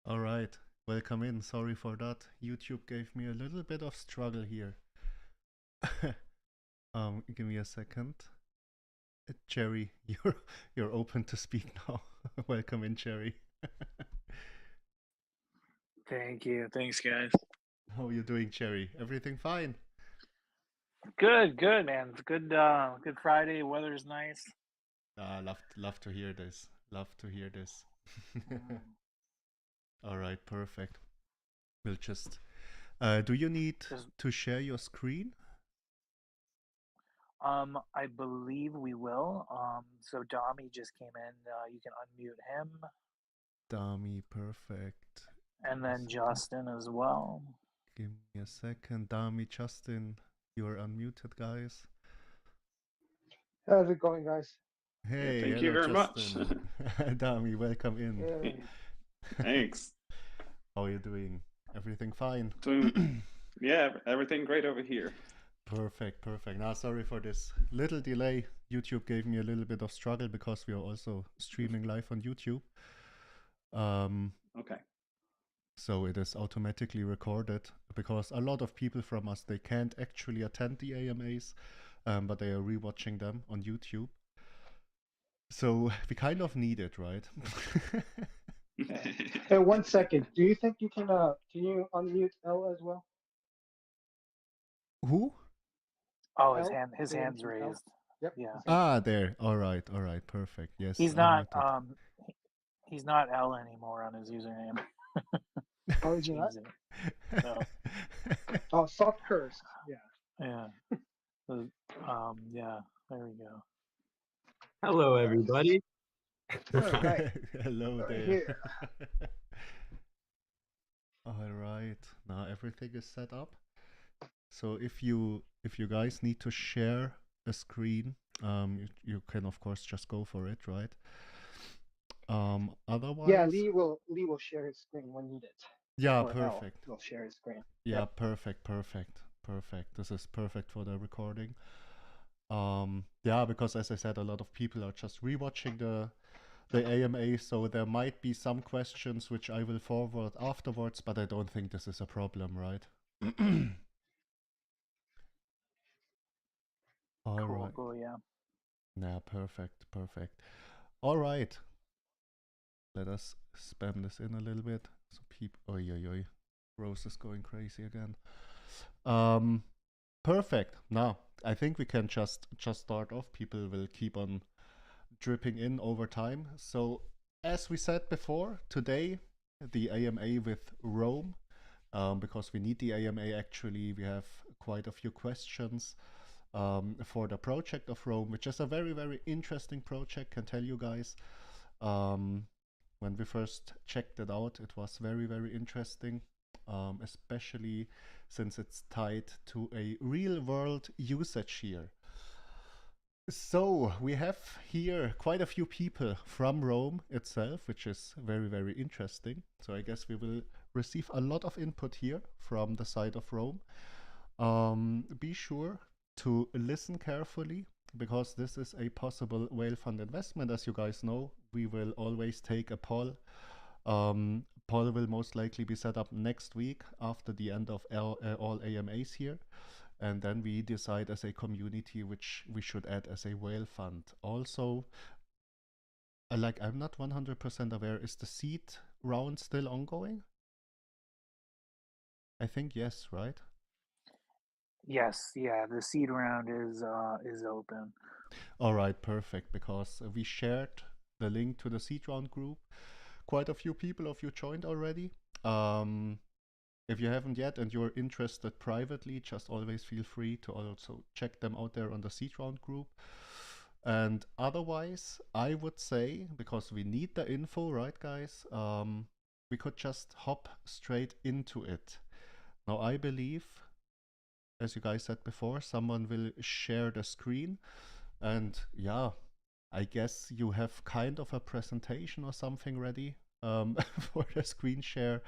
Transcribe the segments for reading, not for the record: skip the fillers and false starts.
All right, welcome in. Sorry for that. YouTube gave me a little bit of struggle here. Give me a second. Jerry, you're open to speak now. Welcome in, Jerry. Thank you. Thanks, guys. How are you doing, Jerry? Everything fine? Good, man. It's good. Good Friday. Weather's nice. Love to hear this. Love to hear this. All right, perfect. We'll just. Do you need to share your screen? I believe we will. So Dami just came in. You can unmute him. Dami, perfect. And then Justin as well. Give me a second. Dami, Justin, you're unmuted, guys. How's it going, guys? Hey, thank you very Justin. much. Dami, welcome in. Yeah. Thanks. How are you doing? Everything fine? Yeah, everything great over here. Perfect, perfect. Now, sorry for this little delay. YouTube gave me a little bit of struggle because we are also streaming live on YouTube. Okay. So it is automatically recorded because a lot of people from us, they can't actually attend the AMAs, but they are rewatching them on YouTube. So we kind of need it, right? Hey, 1 second. Do you think you can you unmute L as well? Who? Oh, his hand's raised. Yep. Yeah. There. All right, perfect. Yes. He's not he's not L anymore on his username. Oh, is he not? No. Oh, soft curse. Yeah. Yeah. There we go. Hello, everybody. Right. Hello right there. Here. All right. Now everything is set up. So if you guys need to share a screen, you can of course just go for it, right? Otherwise. Yeah, Lee will share his screen when needed. Yeah, or perfect. L will share his screen. Yeah, yep. Perfect. This is perfect for the recording. Yeah, because as I said, a lot of people are just rewatching the AMA, so there might be some questions which I will forward afterwards, but I don't think this is a problem, right? All right. Cool, yeah. Yeah, perfect. All right. Let us spam this in a little bit. So people, oi. Rose is going crazy again. Perfect. Now, I think we can just start off. People will keep on dripping in over time. So, as we said before, today the AMA with Rome, because we need the AMA actually. We have quite a few questions for the project of Rome, which is a very, very interesting project, can tell you guys. When we first checked it out, it was very, very interesting, especially since it's tied to a real world usage here. So we have here quite a few people from Rome itself, which is very, very interesting. So I guess we will receive a lot of input here from the side of Rome. Be sure to listen carefully because this is a possible whale fund investment. As you guys know, we will always take a poll. Poll will most likely be set up next week after the end of all AMAs here. And then we decide as a community which we should add as a whale fund. Also, I'm not 100% aware, is the seed round still ongoing? I think yes, right? Yes, yeah, the seed round is open. All right, perfect, because we shared the link to the seed round group. Quite a few people of you joined already. If you haven't yet and you're interested privately, just always feel free to also check them out there on the seed round group. And otherwise, I would say, because we need the info, right, guys, we could just hop straight into it. Now, I believe, as you guys said before, someone will share the screen. And yeah, I guess you have kind of a presentation or something ready for the screen share.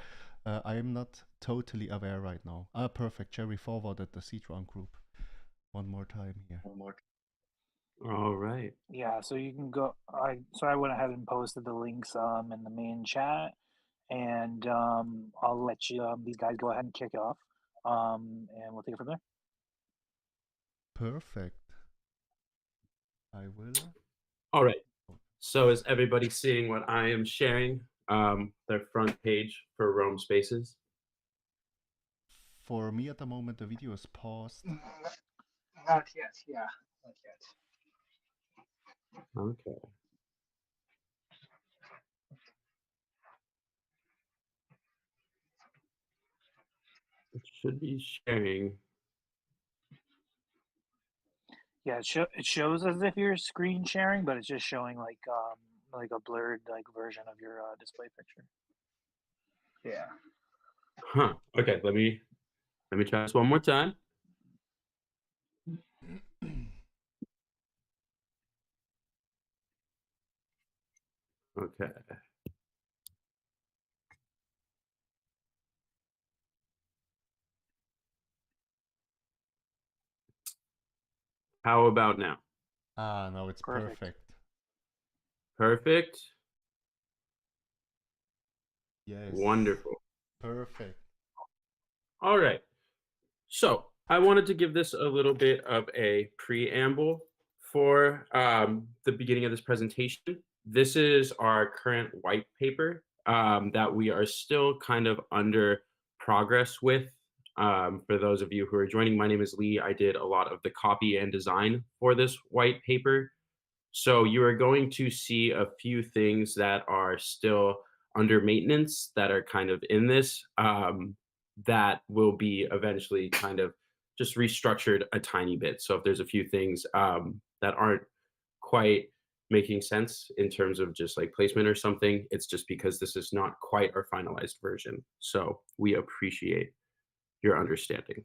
I am not totally aware right now. Perfect. Jerry forwarded the seed round group. One more time here. All right. Yeah, so you can go. I went ahead and posted the links in the main chat, and I'll let you these guys go ahead and kick off, and we'll take it from there. Perfect. I will. All right. So is everybody seeing what I am sharing? Their front page for Roam Spaces. For me at the moment, the video is paused. Not yet. Yeah, not yet. Okay. It should be sharing. Yeah, it shows as if you're screen sharing, but it's just showing like a blurred like version of your display picture. Yeah. Huh. Okay, let me try this one more time. Okay. How about now? Ah, no, it's Perfect. perfect. Perfect. Yes. Wonderful. Perfect. All right. So I wanted to give this a little bit of a preamble for the beginning of this presentation. This is our current white paper that we are still kind of under progress with. For those of you who are joining, my name is Lee. I did a lot of the copy and design for this white paper. So you are going to see a few things that are still under maintenance that are kind of in this that will be eventually kind of just restructured a tiny bit. So if there's a few things that aren't quite making sense in terms of just like placement or something, it's just because this is not quite our finalized version. So we appreciate your understanding.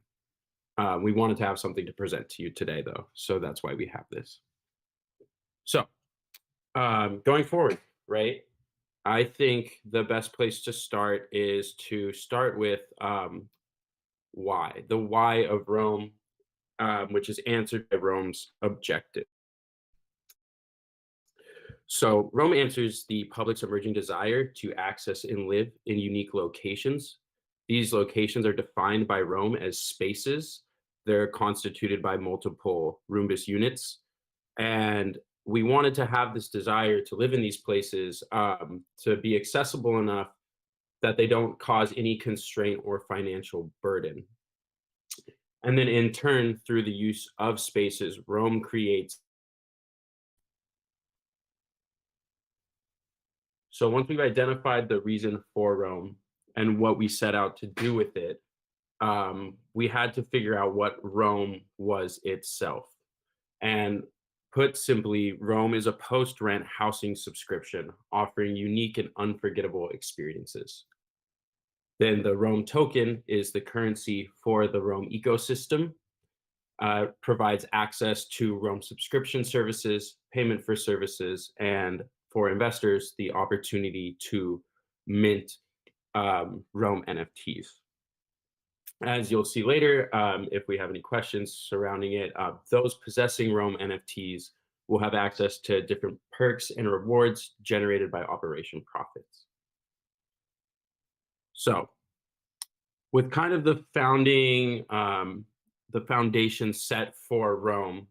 We wanted to have something to present to you today, though, so that's why we have this. So going forward, right? I think the best place to start is to start with why, the why of Rome, which is answered by Rome's objective. So Rome answers the public's emerging desire to access and live in unique locations. These locations are defined by Rome as spaces. They're constituted by multiple rhombus units. And we wanted to have this desire to live in these places to be accessible enough that they don't cause any constraint or financial burden. And then in turn, through the use of spaces, Rome creates. So once we've identified the reason for Rome and what we set out to do with it, we had to figure out what Rome was itself. And put simply, Rome is a post-rent housing subscription offering unique and unforgettable experiences. Then the Rome token is the currency for the Rome ecosystem, provides access to Rome subscription services, payment for services, and for investors, the opportunity to mint Rome NFTs. As you'll see later, if we have any questions surrounding it, those possessing Rome NFTs will have access to different perks and rewards generated by operation profits. So with kind of the foundation set for Rome,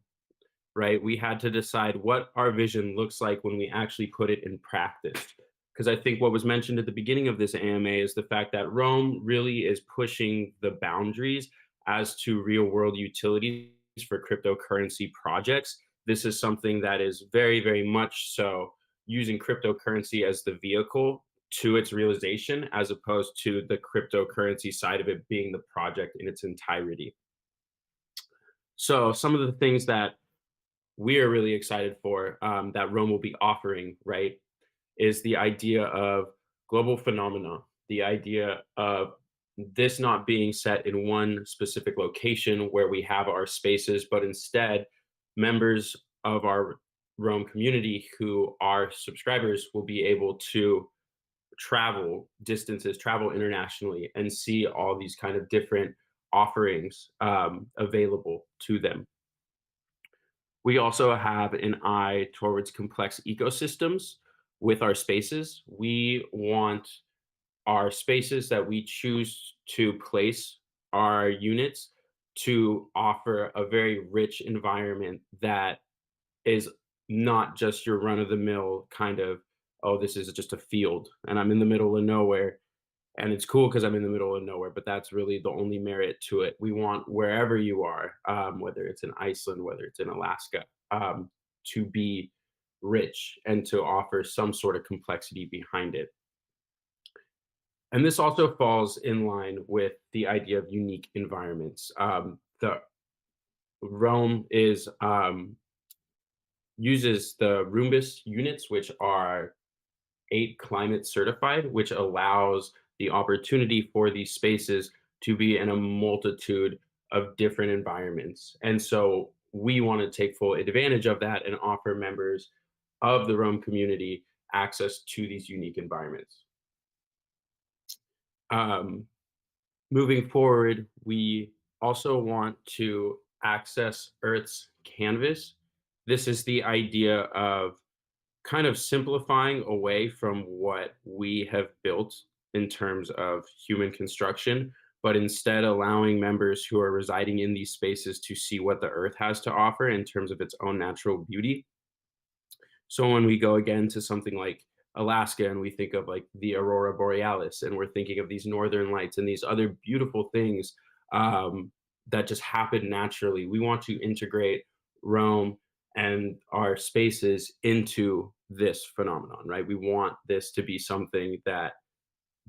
right, we had to decide what our vision looks like when we actually put it in practice. Because I think what was mentioned at the beginning of this AMA is the fact that Rome really is pushing the boundaries as to real world utilities for cryptocurrency projects. This is something that is very, very much so using cryptocurrency as the vehicle to its realization, as opposed to the cryptocurrency side of it being the project in its entirety. So some of the things that we are really excited for that Rome will be offering, right, is the idea of global phenomena, the idea of this not being set in one specific location where we have our spaces, but instead members of our Rome community who are subscribers will be able to travel distances, travel internationally, and see all these kind of different offerings available to them. We also have an eye towards complex ecosystems with our spaces. We want are spaces that we choose to place our units to offer a very rich environment that is not just your run-of-the-mill kind of, oh, this is just a field and I'm in the middle of nowhere and it's cool because I'm in the middle of nowhere, but that's really the only merit to it. We want wherever you are, whether it's in Iceland, whether it's in Alaska, to be rich and to offer some sort of complexity behind it. And this also falls in line with the idea of unique environments. The Rome is uses the Rhombus units, which are 8 climate certified, which allows the opportunity for these spaces to be in a multitude of different environments. And so we want to take full advantage of that and offer members of the Rome community access to these unique environments. Moving forward, we also want to access Earth's canvas. This is the idea of kind of simplifying away from what we have built in terms of human construction, but instead allowing members who are residing in these spaces to see what the Earth has to offer in terms of its own natural beauty. So when we go again to something like Alaska and we think of like the aurora borealis and we're thinking of these northern lights and these other beautiful things that just happen naturally, we want to integrate Rome and our spaces into this phenomenon, right? We want this to be something that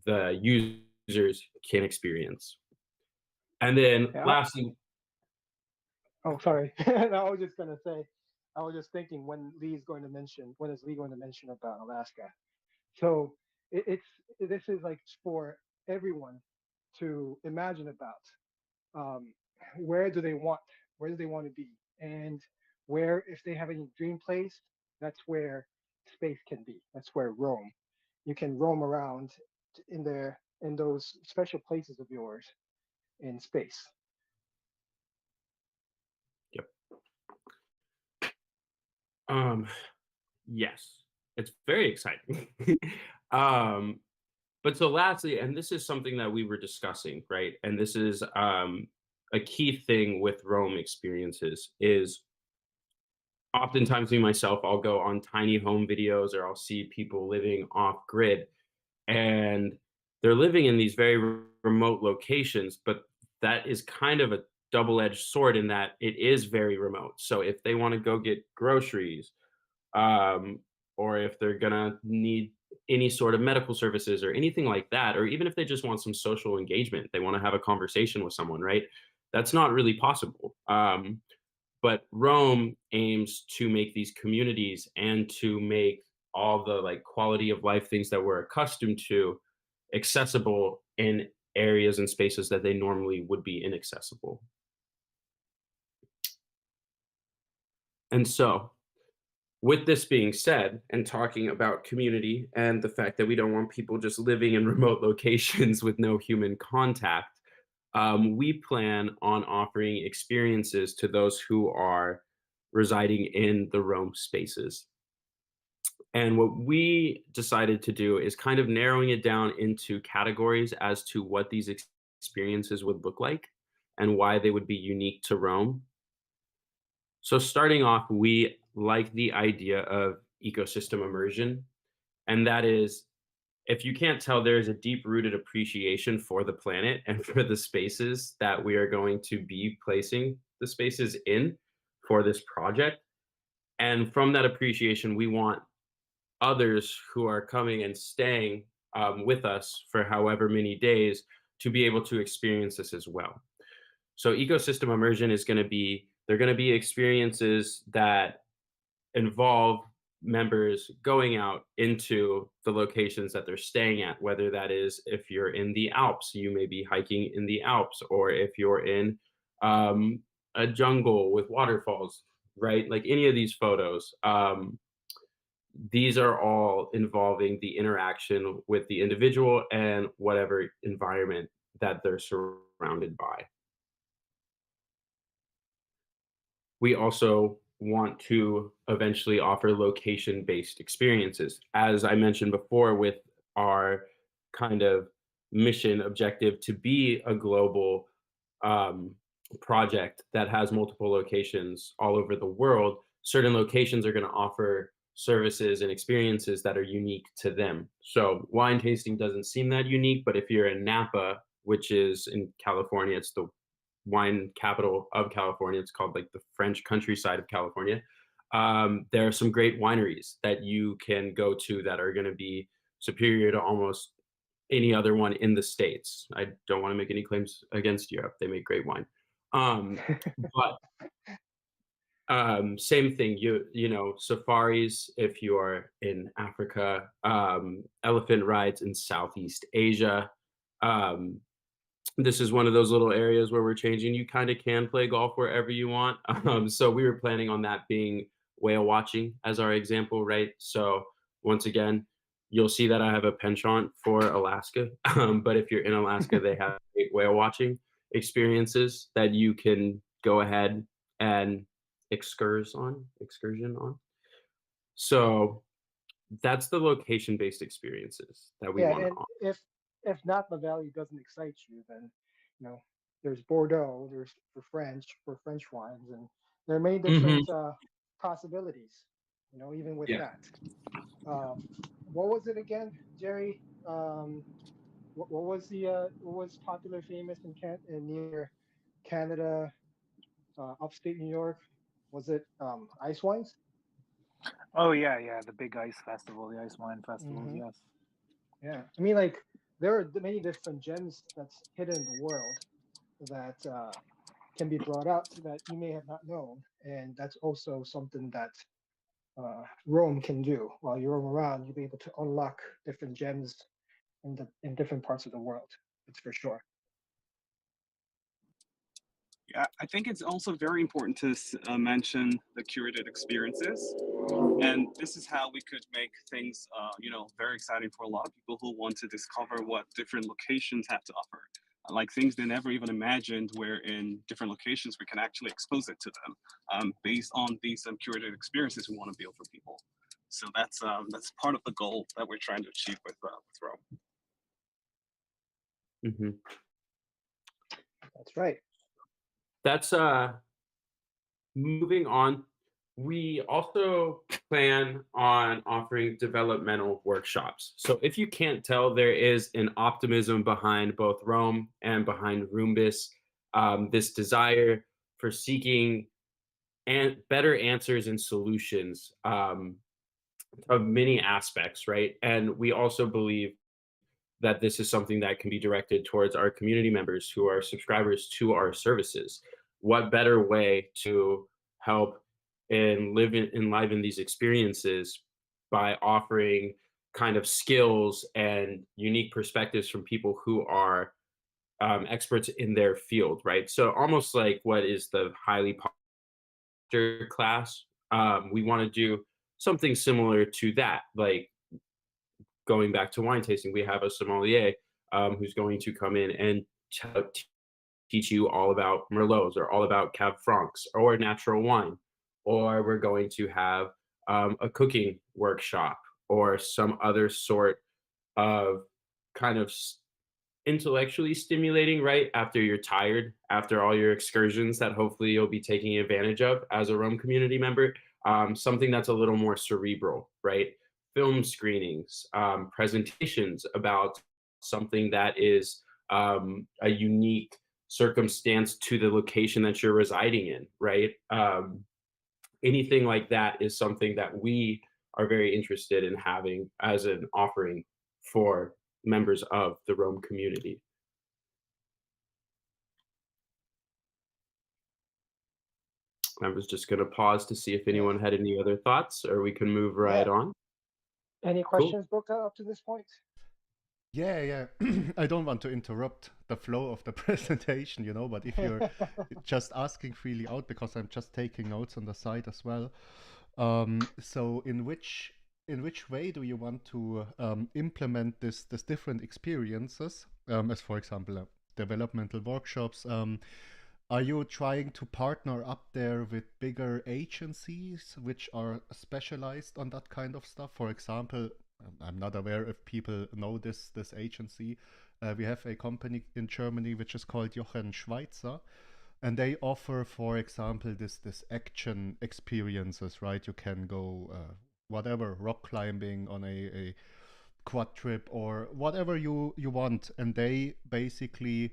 the users can experience. And then lastly, oh, sorry. I was just gonna say, I was just thinking when is Lee going to mention about Alaska? So this is like for everyone to imagine about where do they want to be, and where, if they have any dream place, that's where space can be. That's where roam. You can roam around in those special places of yours in space. Yep. Yes, it's very exciting. But so lastly, and this is something that we were discussing, right? And this is a key thing with Roam experiences is oftentimes me myself, I'll go on tiny home videos or I'll see people living off grid and they're living in these very remote locations, but that is kind of a double-edged sword in that it is very remote. So if they want to go get groceries, or if they're gonna need any sort of medical services or anything like that, or even if they just want some social engagement, they want to have a conversation with someone, right? That's not really possible. But Rome aims to make these communities and to make all the like quality of life things that we're accustomed to accessible in areas and spaces that they normally would be inaccessible. And so, with this being said, and talking about community and the fact that we don't want people just living in remote locations with no human contact, we plan on offering experiences to those who are residing in the Rome spaces. And what we decided to do is kind of narrowing it down into categories as to what these experiences would look like and why they would be unique to Rome. So starting off, we like the idea of ecosystem immersion. And that is, if you can't tell, there is a deep-rooted appreciation for the planet and for the spaces that we are going to be placing the spaces in for this project. And from that appreciation, we want others who are coming and staying with us for however many days to be able to experience this as well. So ecosystem immersion is going to be, they're going to be experiences that involve members going out into the locations that they're staying at, whether that is if you're in the Alps, you may be hiking in the Alps, or if you're in a jungle with waterfalls, right? Like any of these photos, these are all involving the interaction with the individual and whatever environment that they're surrounded by. We also want to eventually offer location-based experiences. As I mentioned before, with our kind of mission objective to be a global project that has multiple locations all over the world, certain locations are going to offer services and experiences that are unique to them. So wine tasting doesn't seem that unique, but if you're in Napa, which is in California, it's the wine capital of California. It's called like the French countryside of California. There are some great wineries that you can go to that are going to be superior to almost any other one in the States. I don't want to make any claims against Europe. They make great wine. But same thing, you know, safaris if you're in Africa, elephant rides in Southeast Asia. This is one of those little areas where we're changing. You kind of can play golf wherever you want. So we were planning on that being whale watching as our example, right? So once again, you'll see that I have a penchant for Alaska. But if you're in Alaska, they have great whale watching experiences that you can go ahead and excursion on. So that's the location-based experiences that we Yeah, want to and offer. if Napa Valley doesn't excite you, then you know there's Bordeaux, there's for French wines, and there are many different possibilities. You know, even with Yeah. that. What was it again, Jerry? What was popular, famous in near Canada, upstate New York? Was it ice wines? Oh yeah, the big ice festival, the ice wine festivals. Mm-hmm. Yes. Yeah, I mean, like there are many different gems that's hidden in the world that can be brought out that you may have not known, and that's also something that Rome can do. While you roam around, you'll be able to unlock different gems in different parts of the world. That's for sure. Yeah, I think it's also very important to mention the curated experiences. And this is how we could make things, you know, very exciting for a lot of people who want to discover what different locations have to offer. Like things they never even imagined, where in different locations we can actually expose it to them based on these curated experiences we want to build for people. So that's part of the goal that we're trying to achieve with Rome. Mm-hmm. That's right. That's moving on. We also plan on offering developmental workshops. So if you can't tell, there is an optimism behind both Rome and behind Roombus, this desire for seeking and better answers and solutions of many aspects, right? And we also believe that this is something that can be directed towards our community members who are subscribers to our services. What better way to help and enliven these experiences by offering kind of skills and unique perspectives from people who are experts in their field, right? So almost like what is the highly popular class, we want to do something similar to that, like going back to wine tasting, we have a sommelier who's going to come in and teach you all about Merlots or all about Cab Francs or natural wine. Or we're going to have a cooking workshop or some other sort of kind of intellectually stimulating, right? After you're tired, after all your excursions that hopefully you'll be taking advantage of as a Rome community member, something that's a little more cerebral, right? Film screenings, presentations about something that is a unique circumstance to the location that you're residing in, right? Anything like that is something that we are very interested in having as an offering for members of the Rome community. I was just going to pause to see if anyone had any other thoughts, or we can move right on. Any questions, Boca, up to this point? Yeah. I don't want to interrupt the flow of the presentation, you know, but if you're just asking freely out, because I'm just taking notes on the side as well. So in which way do you want to implement this different experiences, as for example, developmental workshops? Are you trying to partner up there with bigger agencies which are specialized on that kind of stuff? For example, I'm not aware if people know this agency. We have a company in Germany which is called Jochen Schweizer, and they offer, for example, this action experiences, right? You can go whatever, rock climbing on a quad trip or whatever you want, and they basically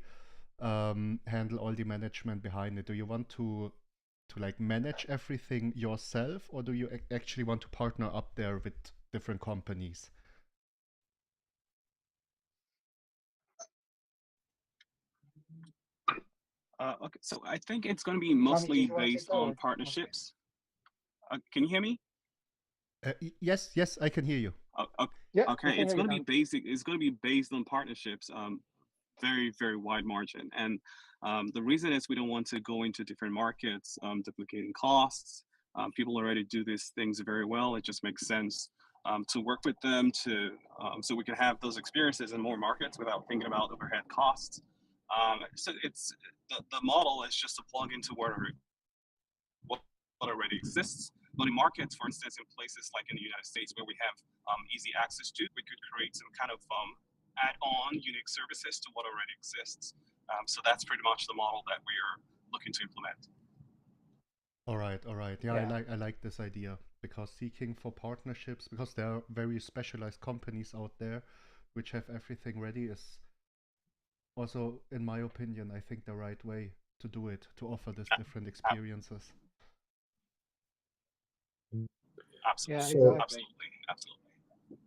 handle all the management behind it. Do you want to like manage everything yourself, or do you actually want to partner up there with different companies? Okay, so I think it's going to be Tommy, mostly did you want to take based that? on Okay. partnerships. Can you hear me? Yes, I can hear you. Yeah, we Okay, can it's hear you, going to be Tommy. basic. It's going to be based on partnerships. Very, very wide margin. And the reason is we don't want to go into different markets, duplicating costs. People already do these things very well. It just makes sense to work with them to so we can have those experiences in more markets without thinking about overhead costs. So it's the model is just to plug into what already exists. But in markets, for instance, in places like in the United States where we have easy access to, we could create some kind of add-on unique services to what already exists. So that's pretty much the model that we are looking to implement. All right. Yeah, I like this idea, because seeking for partnerships, because there are very specialized companies out there which have everything ready, is also, in my opinion, I think the right way to do it, to offer these different experiences. Absolutely. Yeah, exactly. Absolutely.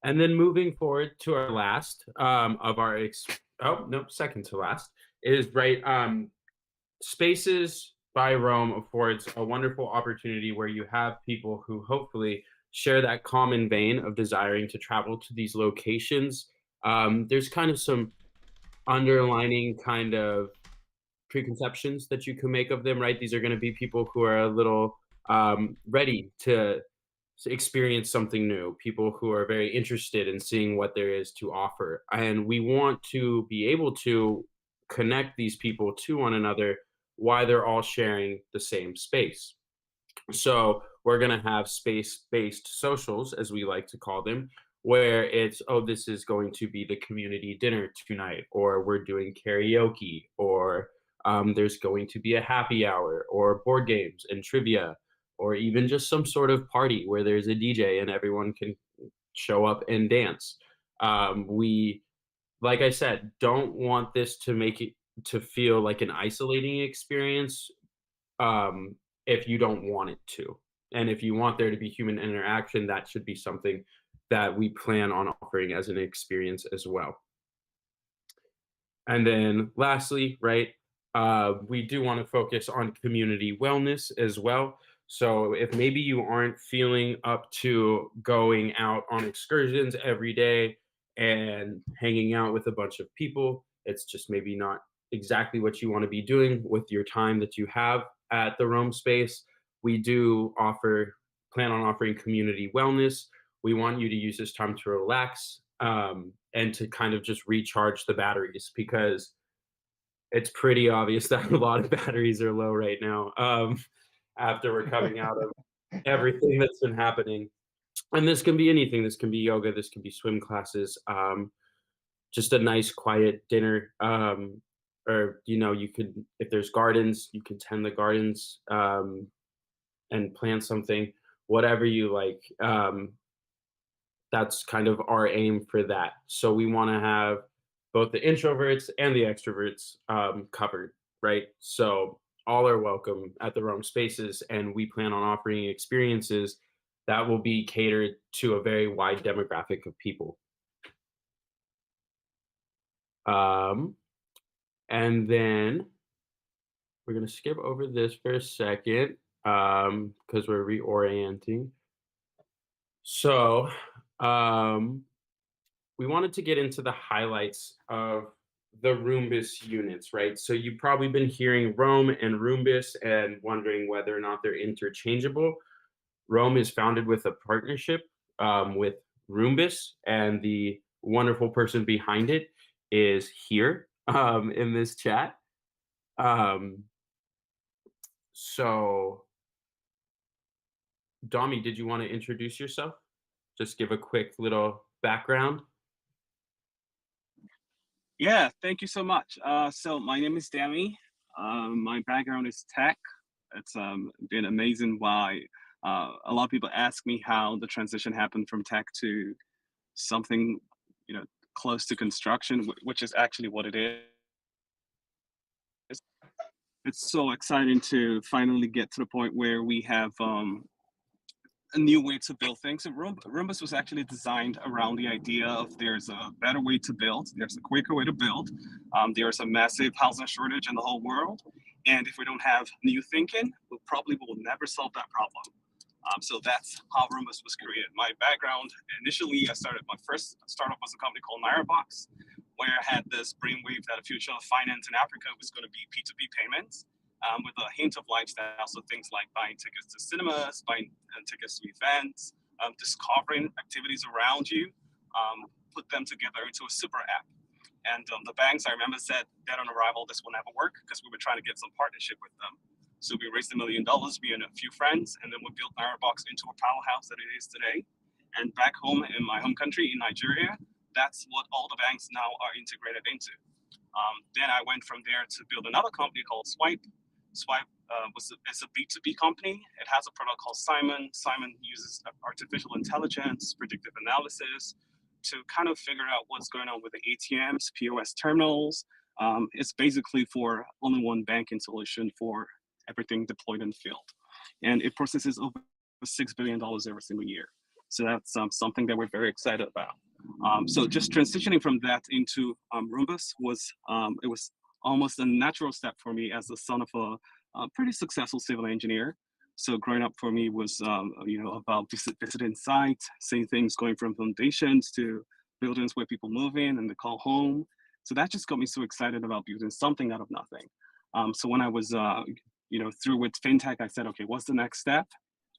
And then moving forward to our last of our second to last is Spaces by Rome affords a wonderful opportunity where you have people who hopefully share that common vein of desiring to travel to these locations. There's kind of some underlining kind of preconceptions that you can make of them, right? These are going to be people who are a little ready to experience something new, people who are very interested in seeing what there is to offer. And we want to be able to connect these people to one another while they're all sharing the same space. So we're going to have space-based socials, as we like to call them, where it's, oh, this is going to be the community dinner tonight, or we're doing karaoke, or there's going to be a happy hour, or board games and trivia, or even just some sort of party where there's a DJ and everyone can show up and dance. We, like I said, don't want this to make it to feel like an isolating experience if you don't want it to. And if you want there to be human interaction, that should be something that we plan on offering as an experience as well. And then lastly, right, we do want to focus on community wellness as well. So if maybe you aren't feeling up to going out on excursions every day and hanging out with a bunch of people, it's just maybe not exactly what you want to be doing with your time that you have at the Rome space. We do plan on offering community wellness. We want you to use this time to relax and to kind of just recharge the batteries, because it's pretty obvious that a lot of batteries are low right now after we're coming out of everything that's been happening. And this can be anything. This can be yoga. This can be swim classes. Just a nice quiet dinner. Or, you could, if there's gardens, you can tend the gardens and plant something, whatever you like. That's kind of our aim for that. So we want to have both the introverts and the extroverts covered, right? So all are welcome at the Rome Spaces, and we plan on offering experiences that will be catered to a very wide demographic of people. And then we're going to skip over this for a second because we're reorienting. So we wanted to get into the highlights of the Roombus units, right? So you've probably been hearing Rome and Roombus and wondering whether or not they're interchangeable. Rome is founded with a partnership with Roombus, and the wonderful person behind it is here in this chat. So, Dami, did you want to introduce yourself? just give a quick little background? Yeah, thank you so much. So my name is Demi. My background is tech. It's been amazing why a lot of people ask me how the transition happened from tech to something, close to construction, which is actually what it is. It's so exciting to finally get to the point where we have a new way to build things. And Roombus was actually designed around the idea of there's a better way to build, there's a quicker way to build. There's a massive housing shortage in the whole world. And if we don't have new thinking, we probably will never solve that problem. So that's how Roombus was created. My background, initially, my first startup was a company called Nairabox, where I had this brainwave that the future of finance in Africa was going to be P2P payments. With a hint of lifestyle, so things like buying tickets to cinemas, buying tickets to events, discovering activities around you, put them together into a super app. And the banks, I remember, said dead on arrival, this will never work, because we were trying to get some partnership with them. So we raised $1 million, me and a few friends, and then we built Nairabox into a powerhouse that it is today. And back home in my home country, in Nigeria, that's what all the banks now are integrated into. Then I went from there to build another company called Swipe. Swipe is a B2B company. It has a product called Simon. Simon uses artificial intelligence, predictive analysis to kind of figure out what's going on with the ATMs, POS terminals. It's basically for only one banking solution for everything deployed in the field. And it processes over $6 billion every single year. So that's something that we're very excited about. So just transitioning from that into Roombus was almost a natural step for me as the son of a pretty successful civil engineer. So growing up for me was, about visiting sites, seeing things going from foundations to buildings where people move in and they call home. So that just got me so excited about building something out of nothing. So when I was, through with fintech, I said, okay, what's the next step?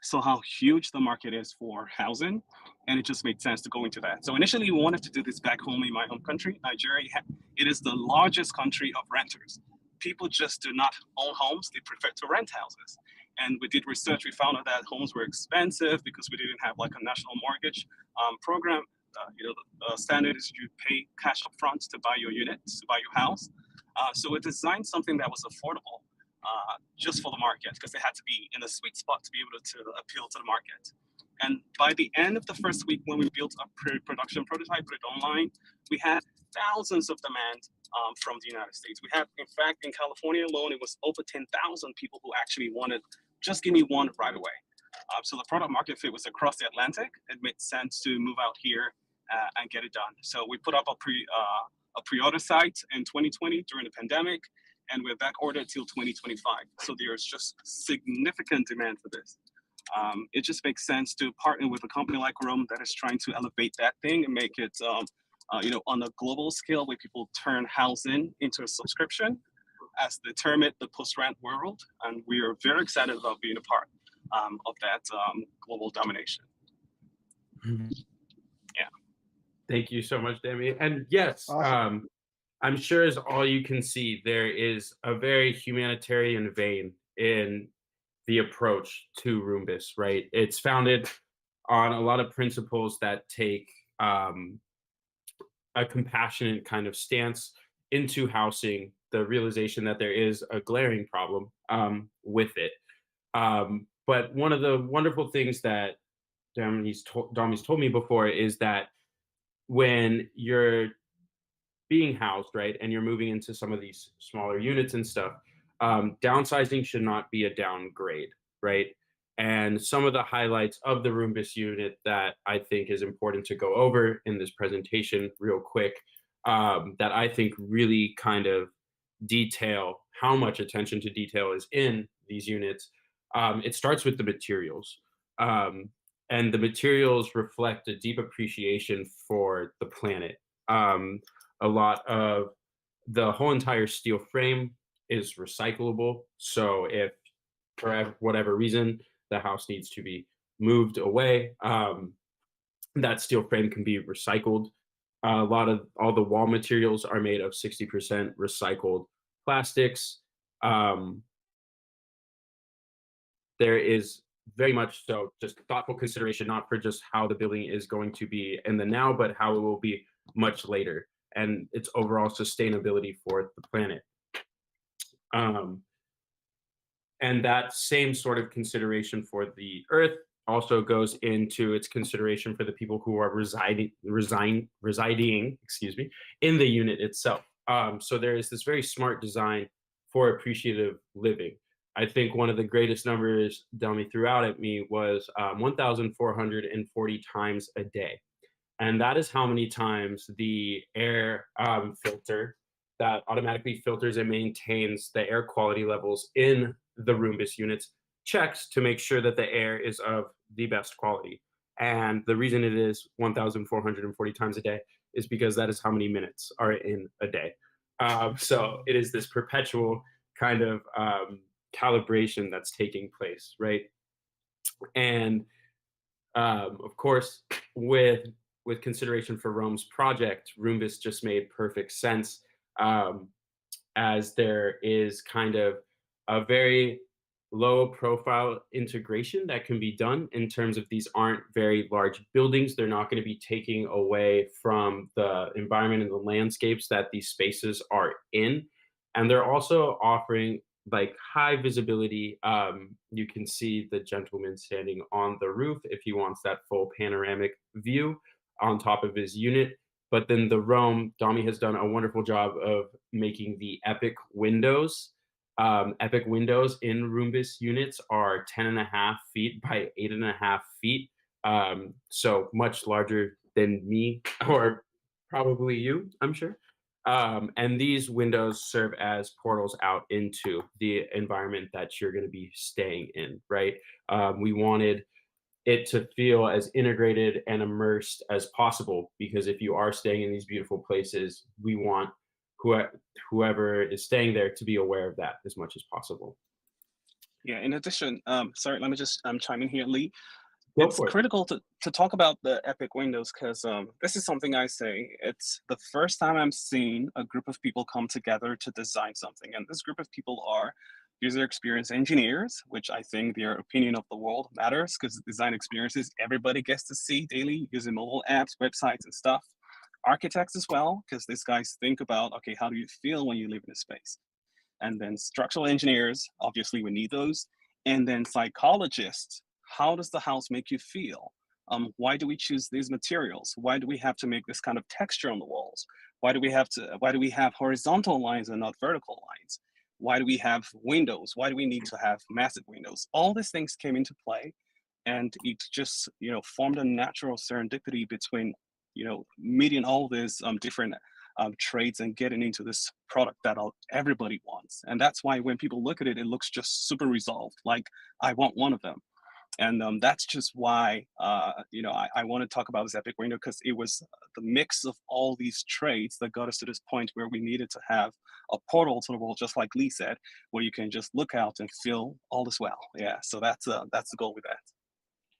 Saw how huge the market is for housing, and it just made sense to go into that. So initially, we wanted to do this back home in my home country, Nigeria. It is the largest country of renters. People just do not own homes; they prefer to rent houses. And we did research. We found out that homes were expensive because we didn't have like a national mortgage program. The standard is you pay cash up front to buy your unit, to buy your house. So we designed something that was affordable. Just for the market, because they had to be in a sweet spot to be able to appeal to the market. And by the end of the first week, when we built a pre-production prototype, put it online, we had thousands of demand from the United States. We had, in fact, in California alone, it was over 10,000 people who actually wanted, just give me one right away. So the product market fit was across the Atlantic. It made sense to move out here and get it done. So we put up a pre-order site in 2020 during the pandemic, and we're back ordered till 2025. So there's just significant demand for this. It just makes sense to partner with a company like Roam that is trying to elevate that thing and make it, on a global scale where people turn housing into a subscription as the term it, the post-rent world. And we are very excited about being a part of that global domination. Yeah. Thank you so much, Demi. And yes, awesome. I'm sure as all you can see, there is a very humanitarian vein in the approach to Roombus, right? It's founded on a lot of principles that take a compassionate kind of stance into housing, the realization that there is a glaring problem with it. But one of the wonderful things that Dami's told me before is that when you're being housed, right, and you're moving into some of these smaller units and stuff, downsizing should not be a downgrade, right? And some of the highlights of the Roombus unit that I think is important to go over in this presentation real quick, that I think really kind of detail how much attention to detail is in these units. It starts with the materials. And the materials reflect a deep appreciation for the planet. A lot of the whole entire steel frame is recyclable. So if for whatever reason the house needs to be moved away, that steel frame can be recycled. A lot of all the wall materials are made of 60% recycled plastics. There is very much so just thoughtful consideration, not for just how the building is going to be in the now, but how it will be much later, and its overall sustainability for the planet. And that same sort of consideration for the Earth also goes into its consideration for the people who are residing, excuse me, in the unit itself. So there is this very smart design for appreciative living. I think one of the greatest numbers Delmy threw out at me was 1,440 times a day. And that is how many times the air filter that automatically filters and maintains the air quality levels in the Roombus units checks to make sure that the air is of the best quality. And the reason it is 1,440 times a day is because that is how many minutes are in a day. So it is this perpetual kind of calibration that's taking place, right? And of course, with consideration for Rome's project, Roombus just made perfect sense, as there is kind of a very low profile integration that can be done in terms of these aren't very large buildings. They're not going to be taking away from the environment and the landscapes that these spaces are in. And they're also offering like high visibility. You can see the gentleman standing on the roof if he wants that full panoramic view on top of his unit. But then the Rome, Dami has done a wonderful job of making the epic windows. Epic windows in Roombus units are 10.5 feet by 8.5 feet. So much larger than me or probably you, I'm sure. And these windows serve as portals out into the environment that you're going to be staying in, right? We wanted it to feel as integrated and immersed as possible, because if you are staying in these beautiful places, we want whoever is staying there to be aware of that as much as possible. Yeah, in addition, sorry, let me just chime in here, Lee. Go It's for it. critical to talk about the epic windows because this is something I say. It's the first time I'm seeing a group of people come together to design something. And this group of people are user experience engineers, which I think their opinion of the world matters because design experiences everybody gets to see daily using mobile apps, websites, and stuff. Architects as well, because these guys think about, okay, how do you feel when you live in a space? And then structural engineers, obviously we need those. And then psychologists, how does the house make you feel? Why do we choose these materials? Why do we have to make this kind of texture on the walls? Why do we have horizontal lines and not vertical lines? Why do we have windows? Why do we need to have massive windows? All these things came into play, and it just formed a natural serendipity between meeting all these different traits and getting into this product that everybody wants. And that's why when people look at it, it looks just super resolved. Like I want one of them. And that's just why, I want to talk about this epic window because it was the mix of all these traits that got us to this point where we needed to have a portal to the world, just like Lee said, where you can just look out and feel all is well. Yeah, so that's the goal with that.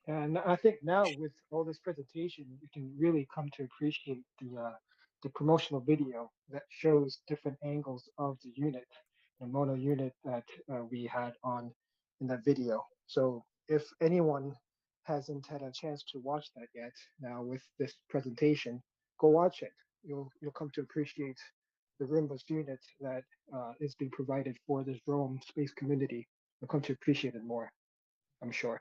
And I think now with all this presentation, you can really come to appreciate the promotional video that shows different angles of the unit, the mono unit that we had on in that video. So if anyone hasn't had a chance to watch that yet, now with this presentation, go watch it. You'll come to appreciate the Roombus unit that is being provided for this Rome space community. You'll come to appreciate it more, I'm sure.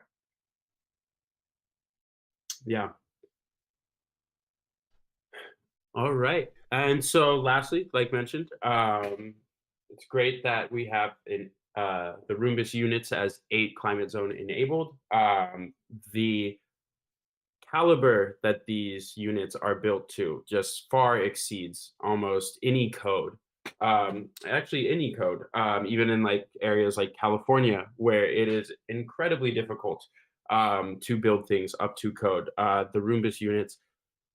Yeah. All right. And so lastly, like mentioned, it's great that we have the Roombus units as 8 climate zone enabled. The caliber that these units are built to just far exceeds almost any code. Actually any code, even in like areas like California, where it is incredibly difficult to build things up to code. The Roombus units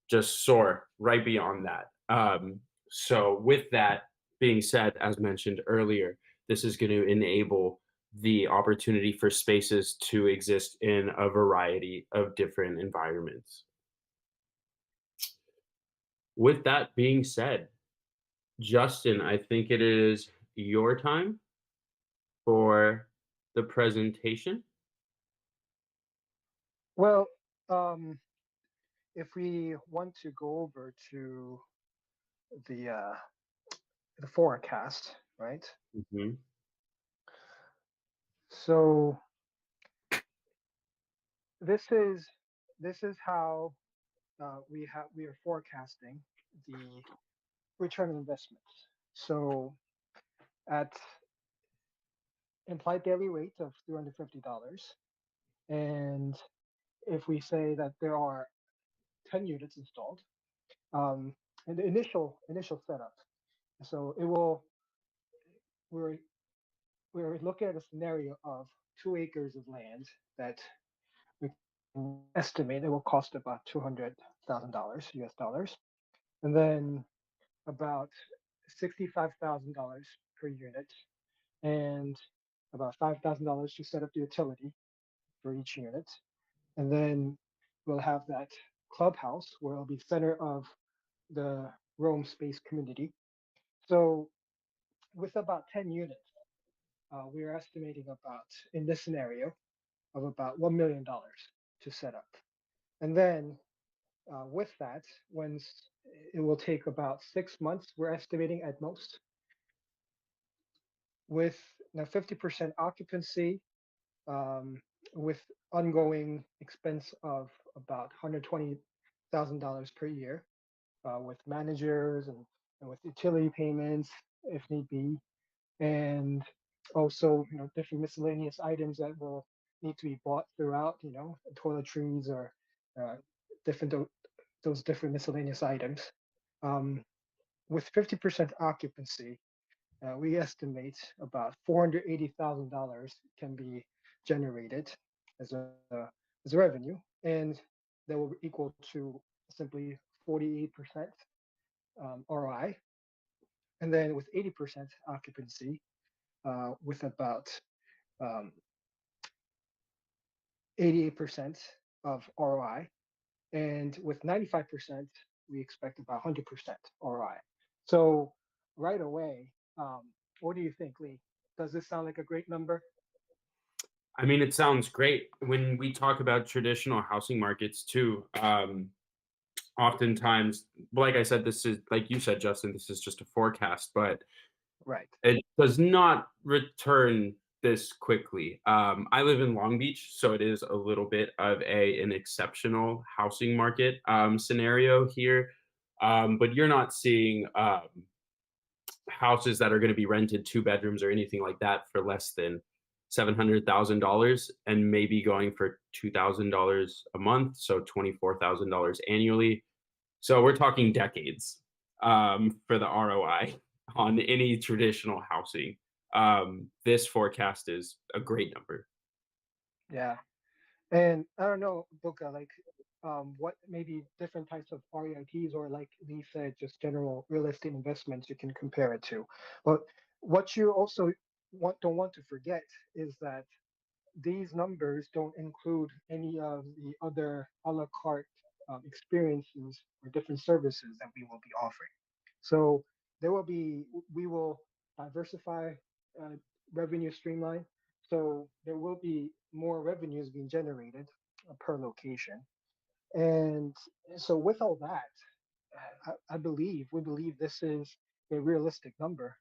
just soar right beyond that. So with that being said, as mentioned earlier, this is going to enable the opportunity for spaces to exist in a variety of different environments. With that being said, Justin, I think it is your time for the presentation. Well, if we want to go over to the uh, the forecast, right? Hmm. So this is this is how we are forecasting the return on investments. So at implied daily rate of $350, and if we say that there are 10 units installed, um, and the initial setup. So it will we're we're looking at a scenario of 2 acres of land that we estimate it will cost about $200,000 US dollars, and then about $65,000 per unit, and about $5,000 to set up the utility for each unit, and then we'll have that clubhouse where it'll be center of the Rome space community. So with about 10 units, we're estimating about in this scenario of about $1 million to set up. And then with that, once it will take about 6 months, we're estimating at most, with 50% occupancy, um, with ongoing expense of about $120,000 per year, with managers and with utility payments if need be, and also different miscellaneous items that will need to be bought throughout, toiletries or uh, different those different miscellaneous items. Um, with 50% occupancy, we estimate about $480,000 can be generated as a revenue, and that will equal to simply 48% ROI. And then with 80% occupancy, with about um, 88% of ROI, and with 95%, we expect about 100% ROI. So right away, what do you think, Lee? Does this sound like a great number? I mean, it sounds great when we talk about traditional housing markets too. Oftentimes, like I said, this is like you said, Justin, this is just a forecast, but Right. it does not return this quickly. I live in Long Beach, so it is a little bit of an exceptional housing market scenario here. But you're not seeing houses that are going to be rented 2 bedrooms or anything like that for less than $700,000 and maybe going for $2,000 a month, so $24,000 annually. So we're talking decades for the ROI on any traditional housing. This forecast is a great number. Yeah. And I don't know, Boca, like what maybe different types of REITs, or like Lee said, just general real estate investments you can compare it to. But what you also don't want to forget is that these numbers don't include any of the other a la carte experiences or different services that we will be offering. So we will diversify uh, revenue streamline. So there will be more revenues being generated per location. And so with all that, we believe this is a realistic number.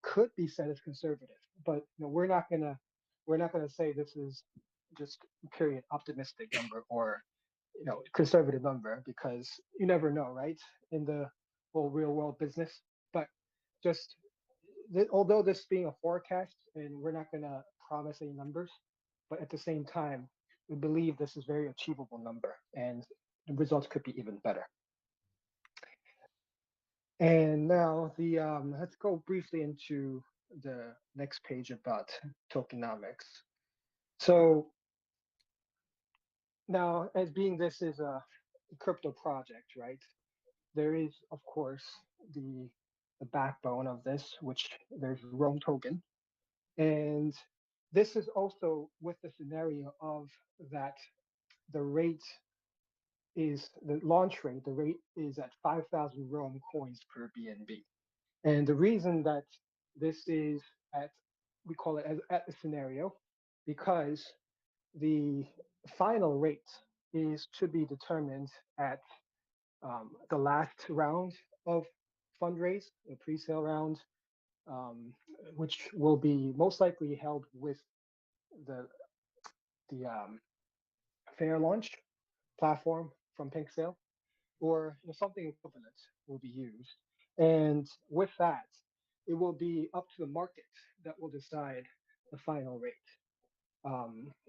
Could be said as conservative, but we're not gonna say this is just period optimistic number, or conservative number, because you never know, right? In the whole real world business. But just although this being a forecast, and we're not gonna promise any numbers, but at the same time, we believe this is very achievable number, and the results could be even better. And now let's go briefly into the next page about tokenomics. So now, as being this is a crypto project, right? There is, of course, the the backbone of this, which there's Rome token, and this is also with the scenario of that the rate is the launch rate. The rate is at 5,000 Rome coins per BNB. And the reason that this is at, we call it as at the scenario, because the final rate is to be determined at the last round of fundraise, the pre-sale round, um, which will be most likely held with the the fair launch platform from Pink Sale, or something equivalent will be used. And with that, it will be up to the market that will decide the final rate.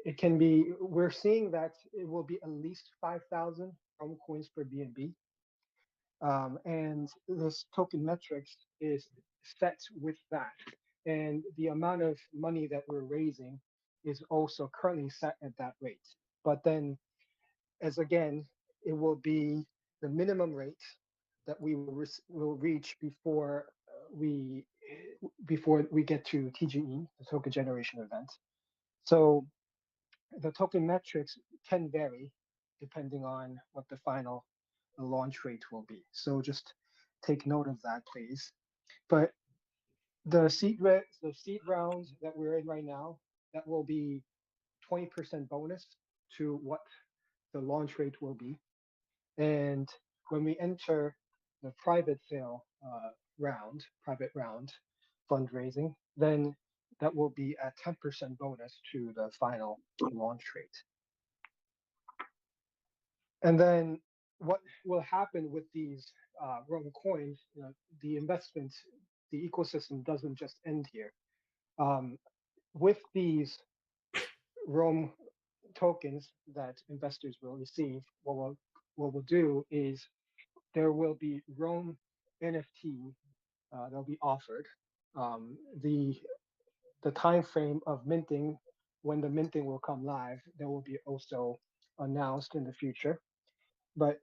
It can be, we're seeing that it will be at least 5,000 from coins per BNB. And this token metrics is set with that. And the amount of money that we're raising is also currently set at that rate. But then, as again, it will be the minimum rate that we will reach before we get to TGE, the token generation event. So the token metrics can vary depending on what the final launch rate will be. So just take note of that, please. But the seed round that we're in right now, that will be 20% bonus to what the launch rate will be. And when we enter the private sale private round fundraising, then that will be a 10% bonus to the final launch rate. And then what will happen with these Roam coins, the investment, the ecosystem doesn't just end here. With these Roam tokens that investors will receive, what we'll do is there will be Roam NFT that'll be offered. The time frame of minting, when the minting will come live, that will be also announced in the future. But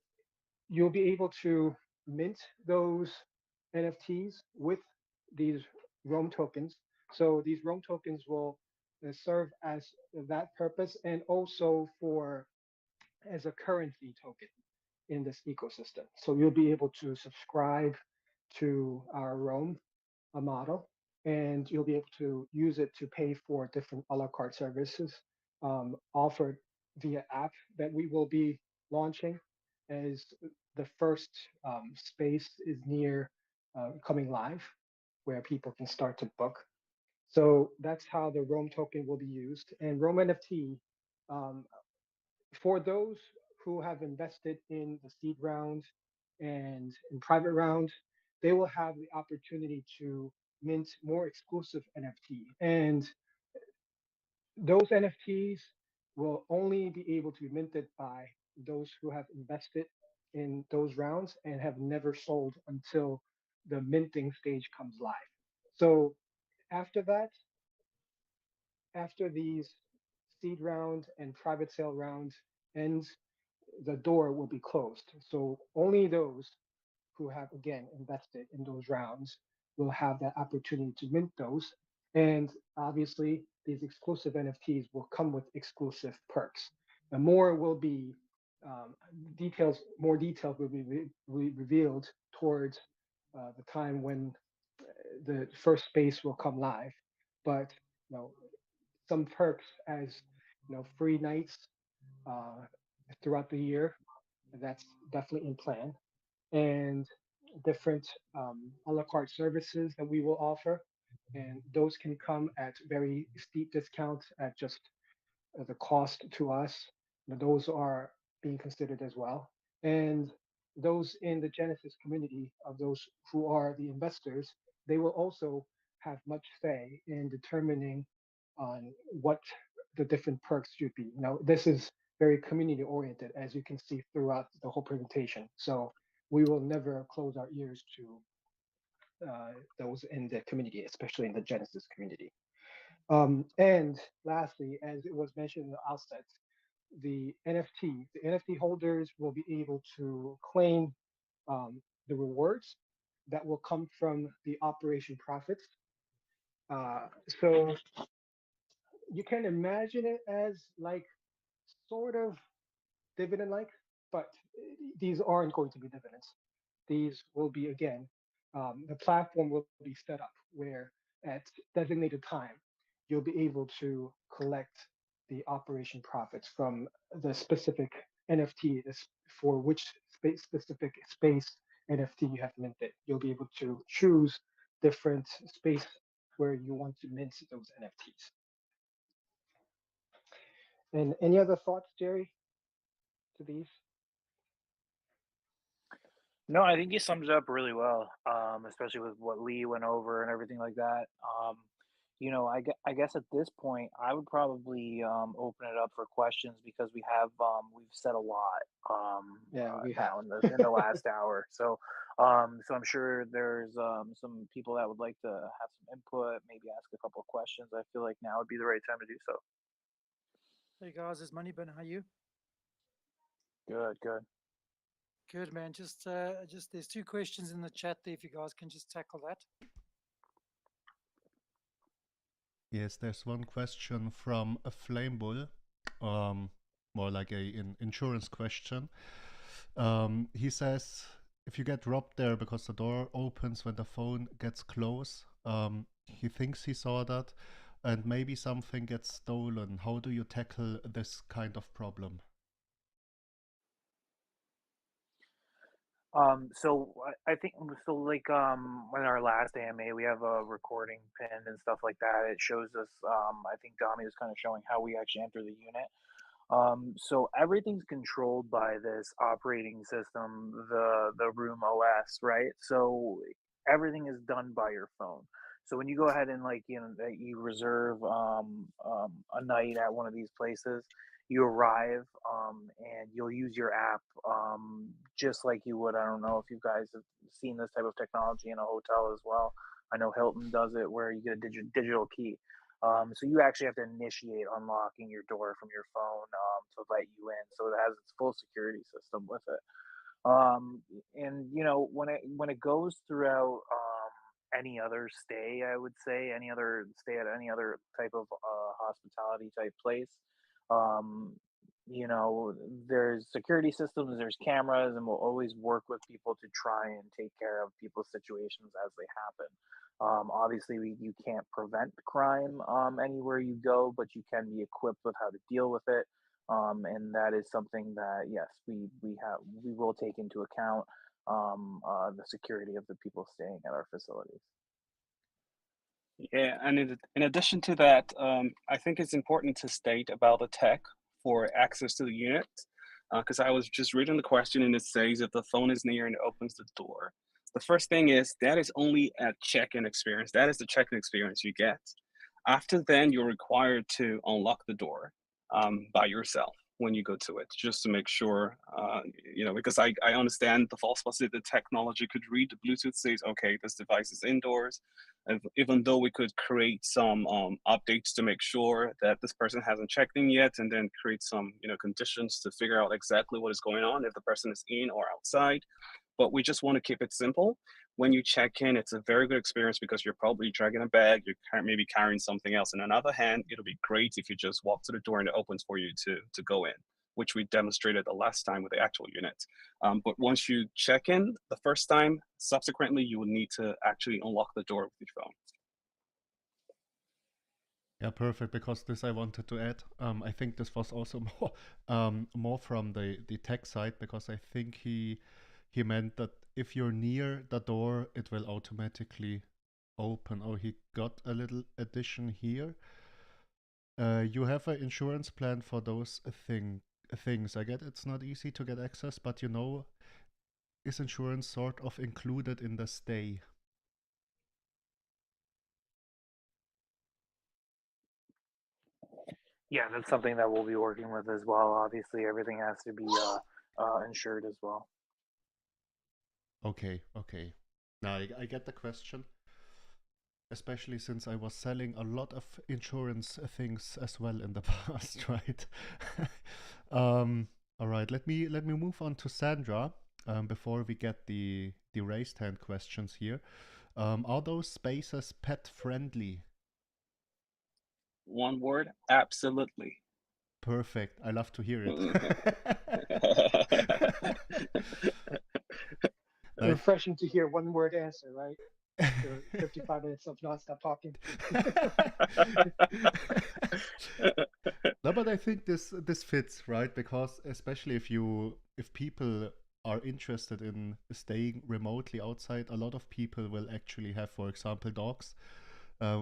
you'll be able to mint those NFTs with these Roam tokens. So these Roam tokens will serve as that purpose, and also for as a currency token in this ecosystem. So you'll be able to subscribe to our Roam model, and you'll be able to use it to pay for different a la carte services offered via app that we will be launching as the first space is near coming live, where people can start to book. So that's how the Roam token will be used. And Roam NFT, um, for those who have invested in the seed round and in private round, they will have the opportunity to mint more exclusive NFT. And those NFTs will only be able to be minted by those who have invested in those rounds and have never sold until the minting stage comes live. So after that, after these seed round and private sale round ends, the door will be closed. So only those who have again invested in those rounds will have that opportunity to mint those. And obviously, these exclusive NFTs will come with exclusive perks. And more will be more details will be revealed towards the time when the first space will come live. But you know, some perks as free nights uh, throughout the year. That's definitely in plan, and different a la carte services that we will offer, and those can come at very steep discounts at just the cost to us. Those are being considered as well, and those in the Genesis community of those who are the investors, they will also have much say in determining on what the different perks should be. Now, this is very community oriented, as you can see throughout the whole presentation. So we will never close our ears to those in the community, especially in the Genesis community. And lastly, as it was mentioned in the outset, the NFT holders will be able to claim the rewards that will come from the operation profits. So you can imagine it as like sort of dividend like, but these aren't going to be dividends. These will be, again, the platform will be set up where at designated time, you'll be able to collect the operation profits from the specific NFT for which specific space NFT you have minted. You'll be able to choose different space where you want to mint those NFTs. And any other thoughts, Jerry, to these? No, I think you summed it up really well, especially with what Lee went over and everything like that. I guess at this point, I would probably open it up for questions because we've said a lot Yeah, we now have. in the last hour. So I'm sure there's some people that would like to have some input, maybe ask a couple of questions. I feel like now would be the right time to do so. Hey guys, it's Moneybin. How are you? Good, good. Good, man. Just there's 2 questions in the chat there. If you guys can just tackle that. Yes, there's one question from a Flame Bull, more like an insurance question. He says, if you get robbed there because the door opens when the phone gets close, he thinks he saw that, and maybe something gets stolen. How do you tackle this kind of problem? I think so. Like in our last AMA, we have a recording pin and stuff like that. It shows us. I think Dami was kind of showing how we actually enter the unit. So everything's controlled by this operating system, the room OS, right? So everything is done by your phone. So when you go ahead and you reserve a night at one of these places, you arrive and you'll use your app just like you would. I don't know if you guys have seen this type of technology in a hotel as well. I know Hilton does it where you get a digital key. So you actually have to initiate unlocking your door from your phone to let you in. So it has its full security system with it. And when it goes throughout any other stay, I would say any other stay at any other type of hospitality type place, there's security systems, there's cameras, and we'll always work with people to try and take care of people's situations as they happen. Obviously, you can't prevent crime anywhere you go, but you can be equipped with how to deal with it. And that is something that, yes, we will take into account the security of the people staying at our facilities. Yeah, and in addition to that, I think it's important to state about the tech for access to the unit, because I was just reading the question and it says if the phone is near and it opens the door. The first thing is that is only a check-in experience. That is the check-in experience you get. After then, you're required to unlock the door by yourself when you go to it, just to make sure, because I understand the false positive technology could read the Bluetooth says, okay, this device is indoors. And even though we could create some updates to make sure that this person hasn't checked in yet, and then create some conditions to figure out exactly what is going on if the person is in or outside. But we just want to keep it simple. When you check in, it's a very good experience because you're probably dragging a bag, you're maybe carrying something else. And on the other hand, it'll be great if you just walk to the door and it opens for you to go in, which we demonstrated the last time with the actual unit. But once you check in the first time, subsequently, you will need to actually unlock the door with your phone. Yeah, perfect. Because this I wanted to add. I think this was also more from the tech side, because I think he meant that if you're near the door, it will automatically open. Oh, he got a little addition here. You have an insurance plan for those things. I get it's not easy to get access, but is insurance sort of included in the stay? Yeah, that's something that we'll be working with as well. Obviously, everything has to be insured as well. Okay. Now I get the question, especially since I was selling a lot of insurance things as well in the past, right? All right, let me move on to Sandra before we get the raised hand questions here. Are those spaces pet friendly? One word, absolutely. Perfect. I love to hear it. Refreshing to hear one word answer, right? After 55 minutes of nonstop talking. No, but I think this fits, right? Because especially if people are interested in staying remotely outside, a lot of people will actually have, for example, dogs,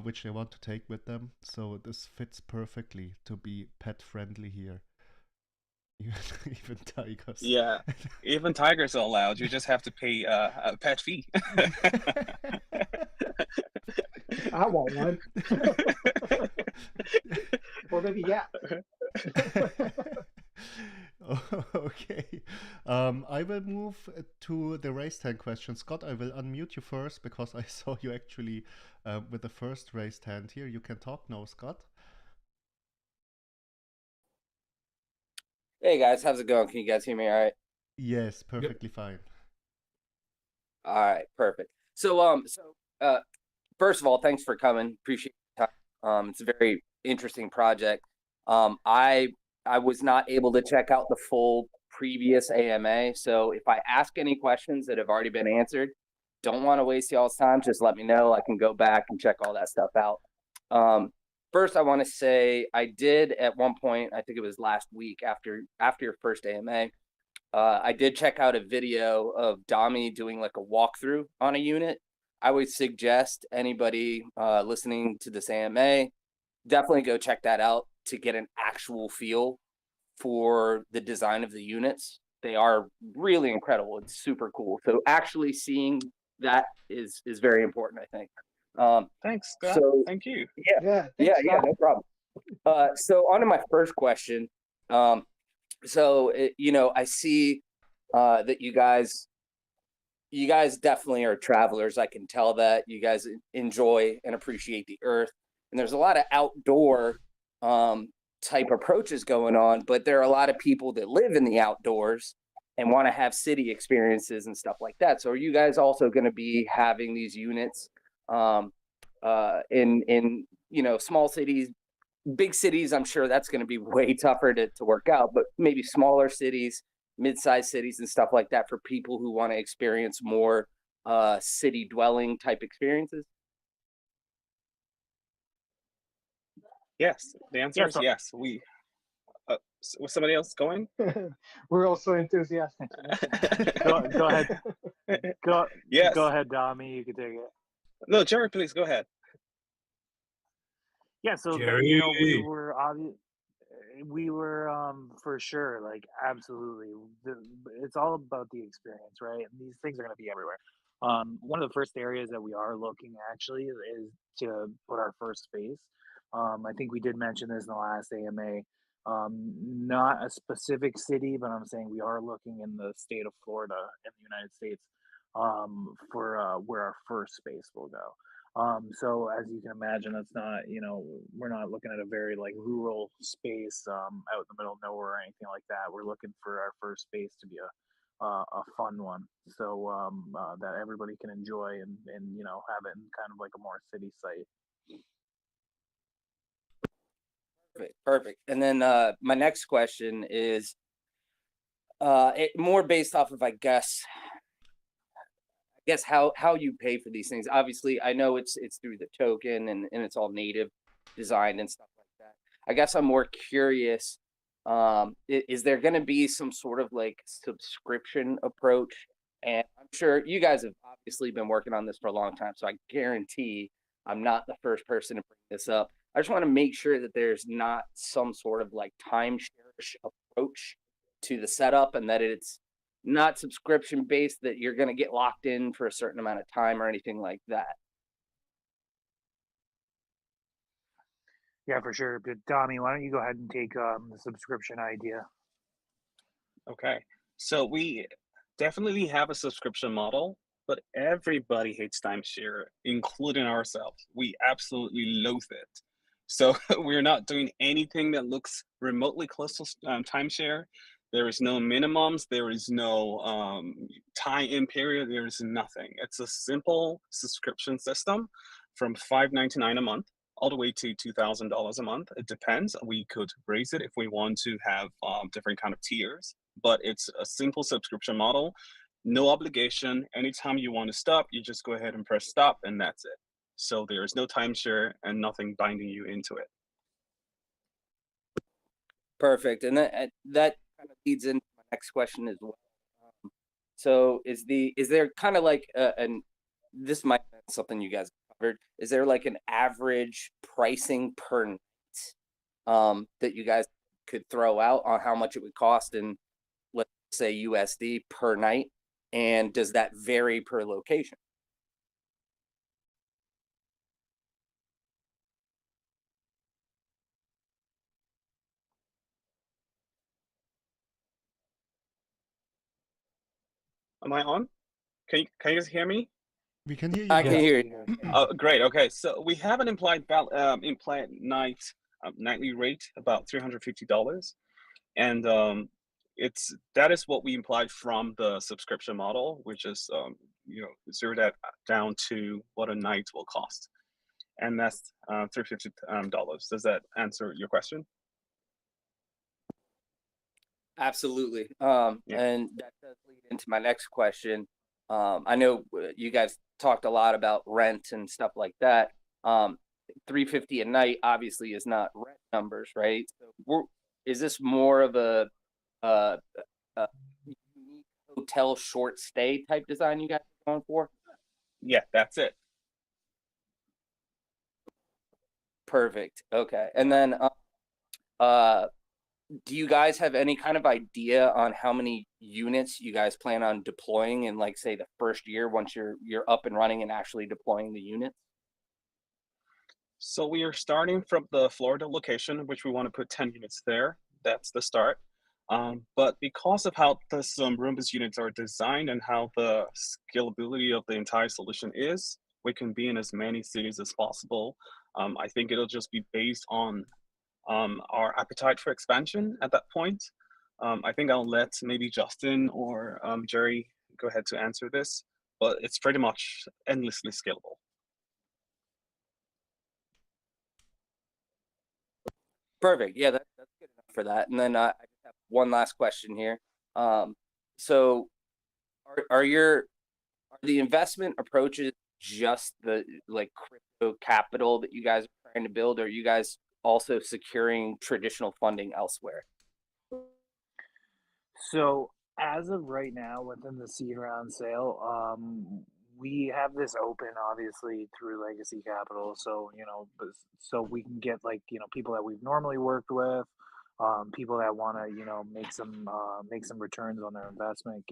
which they want to take with them. So this fits perfectly to be pet friendly here. Even tigers. Yeah, even tigers are allowed. You just have to pay a pet fee. I want one. Or maybe yeah. Okay. I will move to the raised hand question. Scott, I will unmute you first because I saw you actually with the first raised hand here. You can talk now, Scott. Hey guys, how's it going? Can you guys hear me all right? Yes, perfectly fine. All right, perfect. So first of all, thanks for coming. Appreciate the time. It's a very interesting project. I was not able to check out the full previous AMA, so if I ask any questions that have already been answered, don't want to waste y'all's time, just let me know. I can go back and check all that stuff out. First, I want to say I did at one point, I think it was last week after your first AMA, I did check out a video of Dami doing like a walkthrough on a unit. I would suggest anybody listening to this AMA definitely go check that out to get an actual feel for the design of the units. They are really incredible. It's super cool. So actually seeing that is very important, I think. Thanks, Scott. So Thank you. yeah, no problem. So on to my first question. I see that you guys definitely are travelers. I can tell that you guys enjoy and appreciate the earth, and there's a lot of outdoor type approaches going on, but there are a lot of people that live in the outdoors and want to have city experiences and stuff like that. So are you guys also going to be having these units in small cities? Big cities, I'm sure that's going to be way tougher to work out, but maybe smaller cities, mid-sized cities and stuff like that for people who want to experience more city dwelling type experiences? Yes, the answer is yes. We was somebody else going? We're also enthusiastic. Go ahead. Yes. Go ahead, Dami. You can take it. No, Jerry, please go ahead. Yeah, so Jerry. we were for sure, like, absolutely. It's all about the experience, right? And these things are going to be everywhere. One of the first areas that we are looking actually is to put our first space. I think we did mention this in the last AMA. Not a specific city, but I'm saying we are looking in the state of Florida in the United States for where our first space will go. So as you can imagine, that's not, we're not looking at a very like rural space out in the middle of nowhere or anything like that. We're looking for our first space to be a fun one, so that everybody can enjoy and have it in kind of like a more city site. Perfect. And then my next question is more based off of, I guess how you pay for these things. Obviously, I know it's through the token and it's all native designed and stuff like that. I guess I'm more curious, is there going to be some sort of like subscription approach? And I'm sure you guys have obviously been working on this for a long time, so I guarantee I'm not the first person to bring this up. I just want to make sure that there's not some sort of like timeshare approach to the setup, and that it's not subscription based, that you're going to get locked in for a certain amount of time or anything like that. Yeah, for sure. But Dami, why don't you go ahead and take the subscription idea? Okay, so we definitely have a subscription model, but everybody hates timeshare, including ourselves. We absolutely loathe it. So we're not doing anything that looks remotely close to timeshare. There is no minimums. There is no tie-in period. There is nothing. It's a simple subscription system from $5.99 a month all the way to $2,000 a month. It depends. We could raise it if we want to have different kind of tiers, but it's a simple subscription model. No obligation. Anytime you want to stop, you just go ahead and press stop, and that's it. So there is no timeshare and nothing binding you into it. Perfect. And that kind of leads into my next question as well. So is there kind of like this might be something you guys covered. Is there like an average pricing per night that you guys could throw out on how much it would cost in, let's say, USD per night? And does that vary per location? Am I on? Can you guys hear me? We can hear you. I can Yes. hear you. Oh, great. Okay, so we have an implied nightly rate about $350, and that is what we implied from the subscription model, which is zero that down to what a night will cost, and that's $350. Does that answer your question? Absolutely. Yeah. And that does lead into my next question. I know you guys talked a lot about rent and stuff like that. $350 a night obviously is not rent numbers, right? So is this more of a unique hotel short stay type design you guys are going for? Yeah, that's it. Perfect. Okay. And then do you guys have any kind of idea on how many units you guys plan on deploying in, like, say, the first year once you're up and running and actually deploying the units? So we are starting from the Florida location, which we want to put 10 units there. That's the start. But because of how the Roombas units are designed and how the scalability of the entire solution is, we can be in as many cities as possible. I think it'll just be based on our appetite for expansion at that point. I think I'll let maybe Justin or Jerry go ahead to answer this, but it's pretty much endlessly scalable. Perfect. Yeah, that's good enough for that. And then I just have one last question here. So are the investment approaches just the crypto capital that you guys are trying to build, or are you guys also securing traditional funding elsewhere? So as of right now, within the seed round sale, we have this open obviously through Legacy Capital. So so we can get people that we've normally worked with, people that want to make some returns on their investment,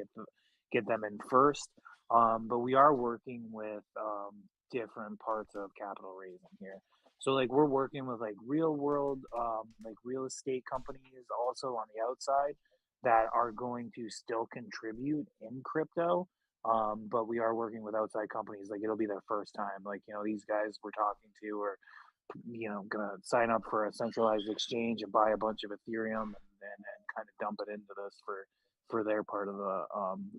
get them in first. But we are working with different parts of capital raising here. So we're working with real world real estate companies also on the outside that are going to still contribute in crypto. But we are working with outside companies. It'll be their first time. These guys we're talking to are gonna sign up for a centralized exchange and buy a bunch of Ethereum and kind of dump it into this for their part of the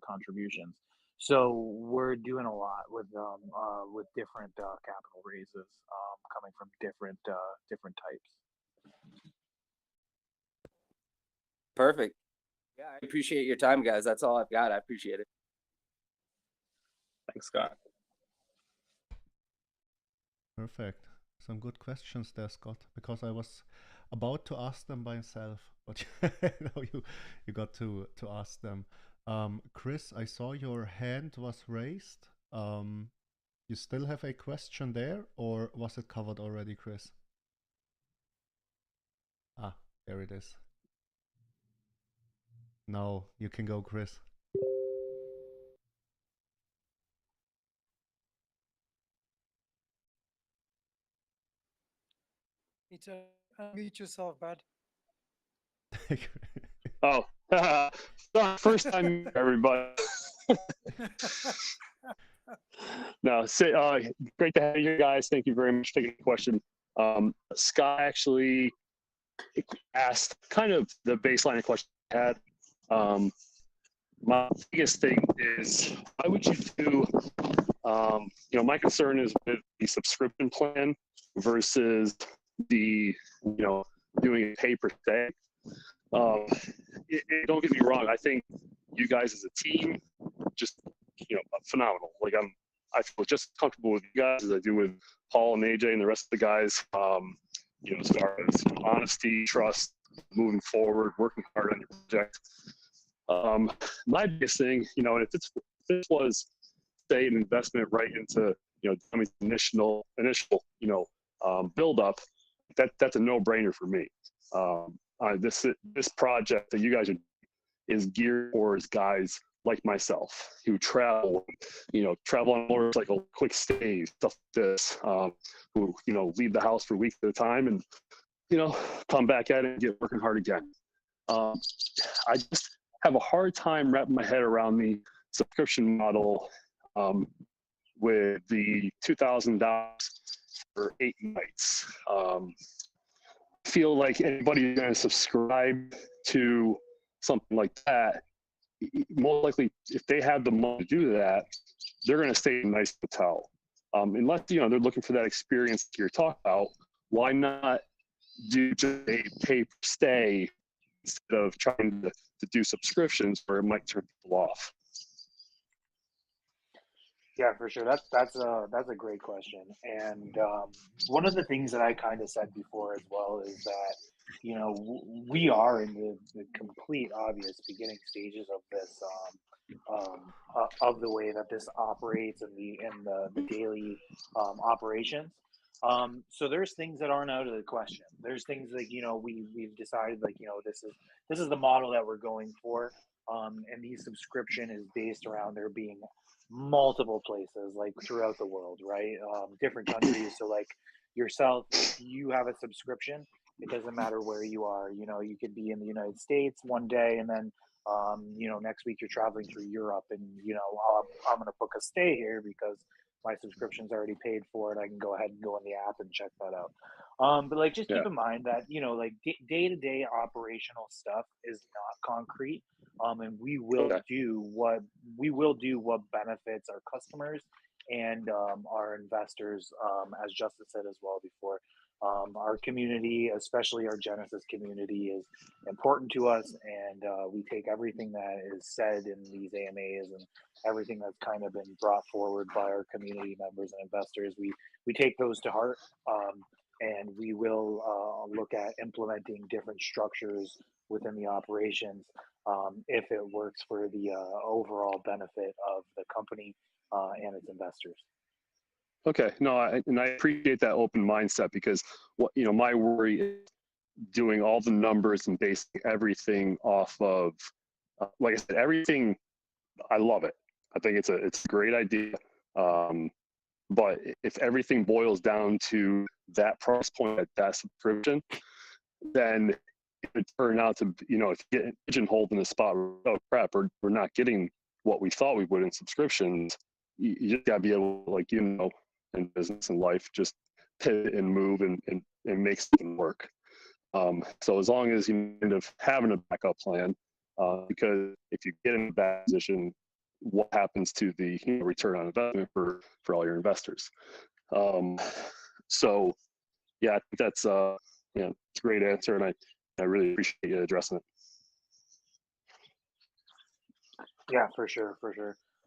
contributions. So we're doing a lot with different capital raises coming from different types. Perfect. Yeah, I appreciate your time, guys. That's all I've got. I appreciate it. Thanks, Scott. Perfect. Some good questions there, Scott, because I was about to ask them myself, but now you got to ask them. Chris, I saw your hand was raised. You still have a question there, or was it covered already, Chris? Ah, there it is. Now you can go, Chris. Need to unmute yourself, bud. Oh, first time, everybody. No, great to have you guys. Thank you very much for taking the question. Scott actually asked kind of the baseline question I had. My biggest thing is, why would you do, my concern is with the subscription plan versus the, doing pay per se. Don't get me wrong. I think you guys as a team, just, phenomenal. I feel just as comfortable with you guys as I do with Paul and AJ and the rest of the guys. As far as honesty, trust, moving forward, working hard on your project. My biggest thing, and if this was, say, an investment right into, Tommy's initial, build up, that's a no-brainer for me. This project that you guys are is geared towards guys like myself who travel, travel on motorcycle, quick stays, stuff like this, who, leave the house for weeks at a time and, come back at it and get working hard again. I just have a hard time wrapping my head around the subscription model with the $2,000 for 8 nights. Feel like anybody going to subscribe to something like that, most likely, if they have the money to do that, they're going to stay in a nice hotel. Unless, they're looking for that experience that you're talking about, why not do just a pay per stay instead of trying to do subscriptions where it might turn people off? Yeah, for sure. That's a great question. And one of the things that I kind of said before as well is that, we are in the complete obvious beginning stages of this, of the way that this operates and the daily operations. So there's things that aren't out of the question. There's things like, we've decided, like, this is the model that we're going for. And the subscription is based around there being multiple places, like, throughout the world, right? Different countries. So, like, yourself, if you have a subscription, it doesn't matter where you are. You could be in the United States one day, and then next week you're traveling through Europe, and I'm going to book a stay here because my subscription's already paid for it. I can go ahead and go in the app and check that out. But, like, just keep in mind that, like, day-to-day operational stuff is not concrete. And we will do what benefits our customers and our investors, as Justin said as well before. Our community, especially our Genesis community, is important to us, and we take everything that is said in these AMAs and everything that's kind of been brought forward by our community members and investors. We take those to heart, and we will look at implementing different structures within the operations if it works for the overall benefit of the company and its investors. Okay, no, I appreciate that open mindset, because my worry is doing all the numbers and basing everything off of, like I said, everything. I love it. I think it's a great idea. But if everything boils down to that price point at that subscription, then it would turn out to, if you get pigeonholed in a spot, oh crap, we're not getting what we thought we would in subscriptions. You just gotta be able to, like, in business and life, just pivot and move and make something work. So as long as you end up having a backup plan, because if you get in a bad position, what happens to the return on investment for all your investors? So yeah, I think that's it's a great answer, and I really appreciate you addressing it. Yeah, for sure.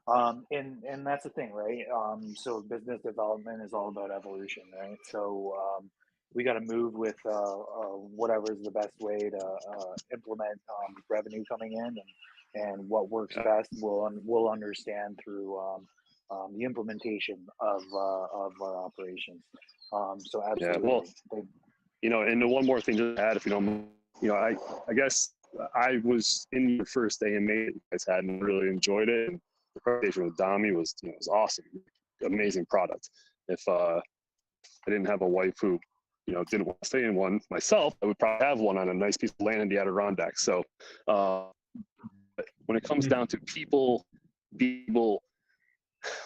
And that's the thing, right? So business development is all about evolution, right? So we got to move with whatever is the best way to implement revenue coming in, and what works best. We'll understand through the implementation of our operations. So absolutely. Yeah, well, and the one more thing to add, if you don't, I guess I was in your first AMA that you guys had and really enjoyed it. And the presentation with Dami was, was awesome, amazing product. If I didn't have a wife who, didn't want to stay in one myself, I would probably have one on a nice piece of land in the Adirondacks. So when it comes down to people,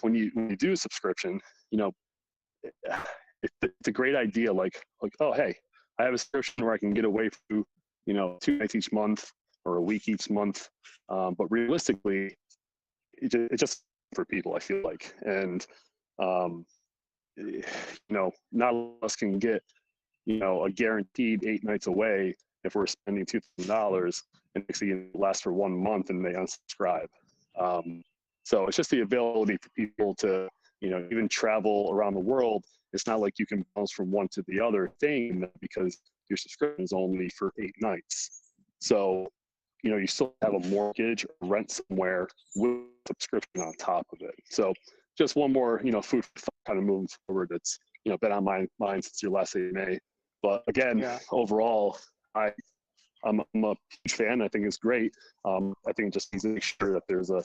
when you do a subscription, it's a great idea. Like, oh, hey, I have a subscription where I can get away from, 2 nights each month or a week each month. But realistically, it's just for people, I feel like. And, not all of us can get, a guaranteed 8 nights away if we're spending $2,000 and actually it lasts for 1 month and they unsubscribe. So it's just the ability for people to, even travel around the world. It's not like you can bounce from one to the other thing, because your subscription is only for 8 nights. So, you know, you still have a mortgage or rent somewhere with subscription on top of it. So just one more, you know, food for thought kind of moving forward. It's, you know, been on my mind since your last AMA. But again, overall, I'm a huge fan. I think it's great. I think it just needs to make sure that there's a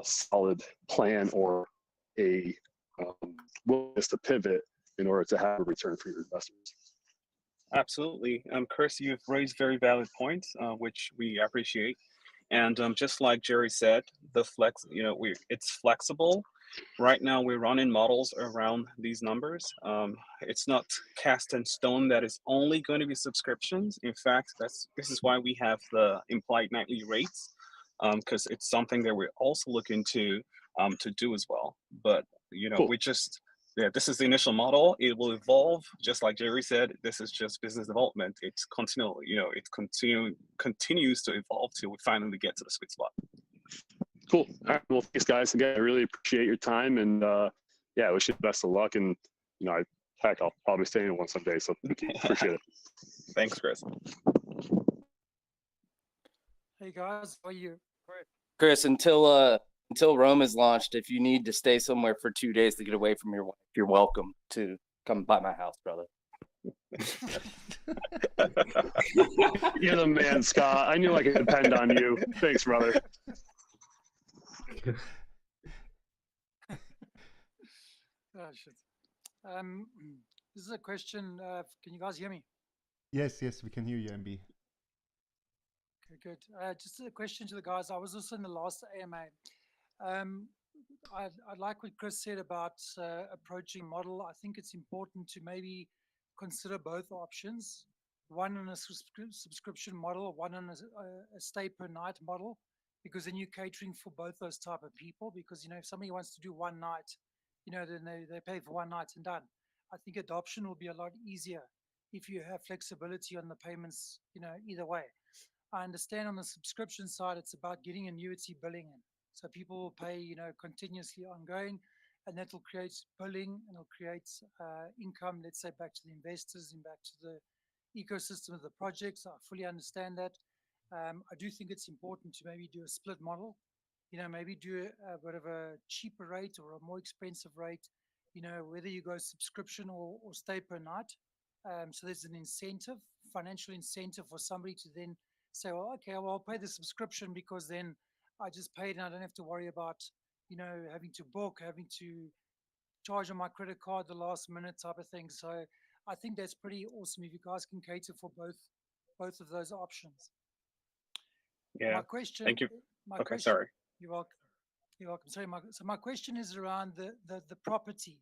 solid plan or a willingness to pivot in order to have a return for your investors. Absolutely. Chris, you've raised very valid points, which we appreciate. And just like Jerry said, it's flexible. Right now, we're running models around these numbers. It's not cast in stone that it's only going to be subscriptions. In fact, this is why we have the implied nightly rates, because it's something that we're also looking to do as well. But Cool. this is the initial model. It will evolve, just like Jerry said. This is just business development. It's continual. It continues to evolve till we finally get to the sweet spot. Cool. All right. Well, thanks, guys. Again, I really appreciate your time, and yeah, I wish you the best of luck. And I'll probably stay in one someday. So thank you. Appreciate it. Thanks, Chris. Hey guys, how are you? Chris, until Rome is launched, if you need to stay somewhere for 2 days to get away from your wife, you're welcome to come by my house, brother. You're the man, Scott. I knew I could depend on you. Thanks, brother. Oh, shit. This is a question. Can you guys hear me? Yes, we can hear you, MB. Okay, good. Just a question to the guys. I was also in the last AMA. I like what Chris said about approaching model. I think it's important to maybe consider both options. One on a subscription model, one on a stay per night model, because then you're catering for both those type of people. Because if somebody wants to do one night, then they pay for one night and done. I think adoption will be a lot easier if you have flexibility on the payments, either way. I understand on the subscription side, it's about getting annuity billing in. So people will pay, continuously ongoing, and that will create billing and it'll create income, let's say, back to the investors and back to the ecosystem of the project. So I fully understand that. I do think it's important to maybe do a split model, maybe do a bit of a cheaper rate or a more expensive rate, whether you go subscription or stay per night. So there's an incentive, financial incentive for somebody to then say, well, okay, well, I'll pay the subscription because then I just paid and I don't have to worry about, having to book, having to charge on my credit card the last minute type of thing. So I think that's pretty awesome if you guys can cater for both of those options. Yeah. My question. Thank you. My Okay, question, sorry. You're welcome. You're welcome. Sorry, so my question is around the property.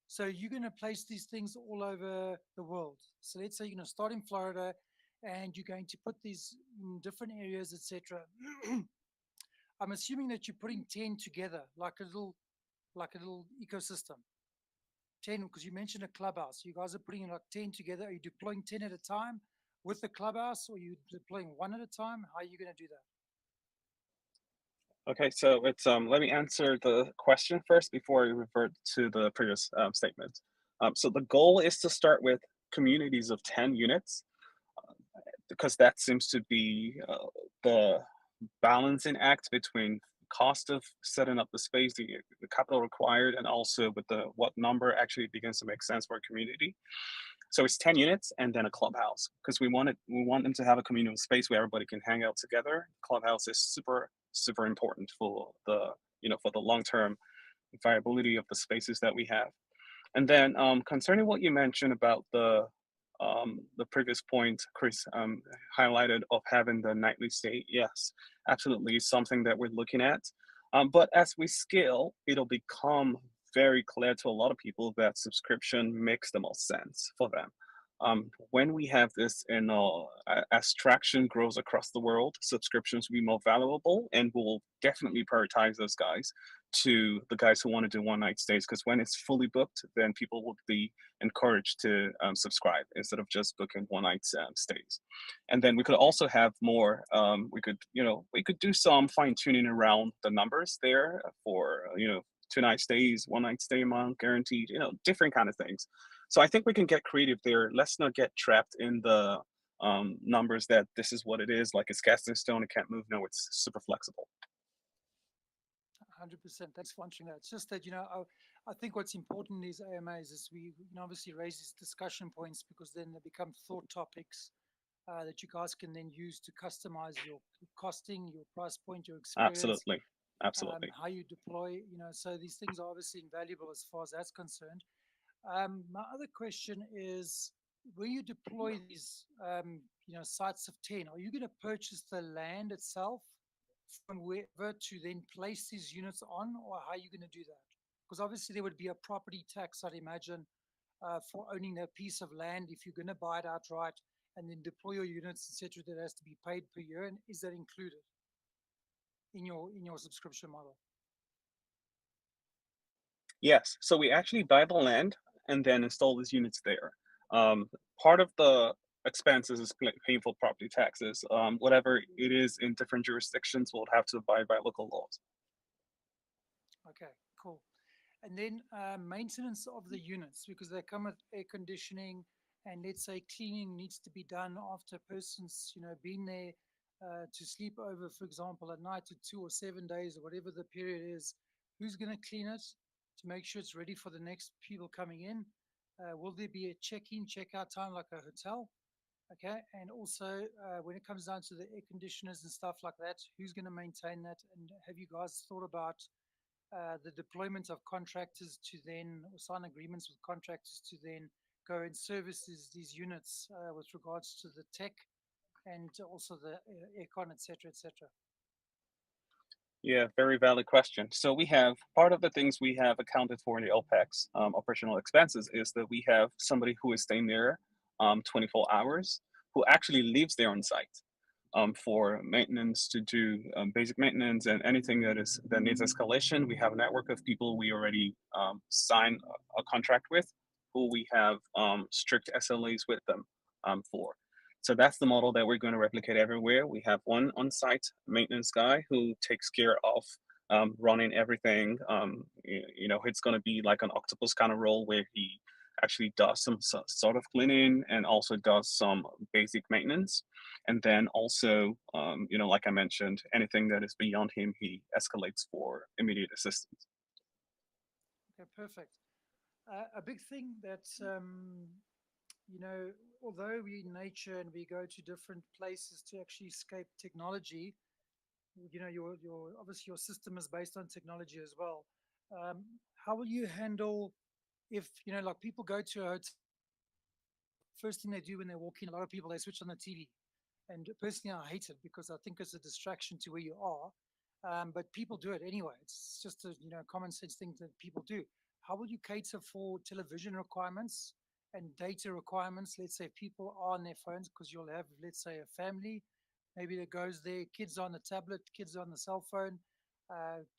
So you're going to place these things all over the world. So let's say you're going to start in Florida, and you're going to put these in different areas, etc. I'm assuming that you're putting 10 together, like a little ecosystem. 10, because you mentioned a clubhouse. You guys are putting like 10 together. Are you deploying 10 at a time with the clubhouse, or are you deploying one at a time? How are you going to do that? Okay, so it's let me answer the question first before I revert to the previous statement. So the goal is to start with communities of 10 units, because that seems to be the balancing act between cost of setting up the space, the capital required, and also with what number actually begins to make sense for a community. So it's 10 units and then a clubhouse, because we want them to have a communal space where everybody can hang out together. Clubhouse is super important for the for the long-term viability of the spaces that we have. And then concerning what you mentioned about the previous point Chris highlighted of having the nightly stay, yes, absolutely, something that we're looking at. But as we scale, it'll become very clear to a lot of people that subscription makes the most sense for them. When we have this as traction grows across the world, subscriptions will be more valuable, and we'll definitely prioritize those guys to the guys who want to do one night stays, because when it's fully booked, then people will be encouraged to subscribe instead of just booking one night stays. And then we could also have more, we could do some fine tuning around the numbers there for 2 night stays, 1 night stay a month guaranteed, different kind of things. So I think we can get creative there. Let's not get trapped in the numbers that this is what it is, like it's cast in stone, it can't move. No, it's super flexible. 100%. Thanks for answering that. It's just that, I think what's important in these AMAs is we obviously raise these discussion points, because then they become thought topics that you guys can then use to customize your costing, your price point, your experience. Absolutely. Absolutely. How you deploy, so these things are obviously invaluable as far as that's concerned. My other question is, when you deploy these, sites of 10, are you going to purchase the land itself from wherever to then place these units on, or how are you going to do that? Because obviously there would be a property tax, I'd imagine, for owning that piece of land if you're going to buy it outright and then deploy your units, etc. That has to be paid per year. And is that included in your subscription model? Yes. So we actually buy the land and then install these units there. Part of the expenses is paying for property taxes. Whatever it is in different jurisdictions, we'll have to abide by local laws. Okay, cool. And then maintenance of the units, because they come with air conditioning, and let's say cleaning needs to be done after a person's, been there to sleep over, for example, at night, to 2 or 7 days, or whatever the period is. Who's going to clean it to make sure it's ready for the next people coming in? Will there be a check-in, check-out time like a hotel? Okay, and also when it comes down to the air conditioners and stuff like that, who's going to maintain that? And have you guys thought about the deployment of contractors to then, or sign agreements with contractors to then go and service these units with regards to the tech and also the aircon, et cetera, et cetera? Yeah, very valid question. So we have part of the things we have accounted for in the OPEX, operational expenses, is that we have somebody who is staying there 24 hours, who actually lives there on site for maintenance, to do basic maintenance and anything that needs escalation. We have a network of people we already signed a contract with, who we have strict SLAs with them for. So that's the model that we're going to replicate everywhere. We have one on-site maintenance guy who takes care of running everything. It's going to be like an octopus kind of role, where he actually does some sort of cleaning and also does some basic maintenance. And then also, like I mentioned, anything that is beyond him, he escalates for immediate assistance. Okay, perfect. A big thing that, although we're in nature and we go to different places to actually escape technology, your obviously your system is based on technology as well. How will you handle if, like people go to a hotel, first thing they do when they walk in, a lot of people, they switch on the TV. And personally, I hate it because I think it's a distraction to where you are. But people do it anyway. It's just a common sense thing that people do. How will you cater for television requirements and data requirements? Let's say people are on their phones, because you'll have, let's say, a family, maybe that goes there, kids on the tablet, kids on the cell phone.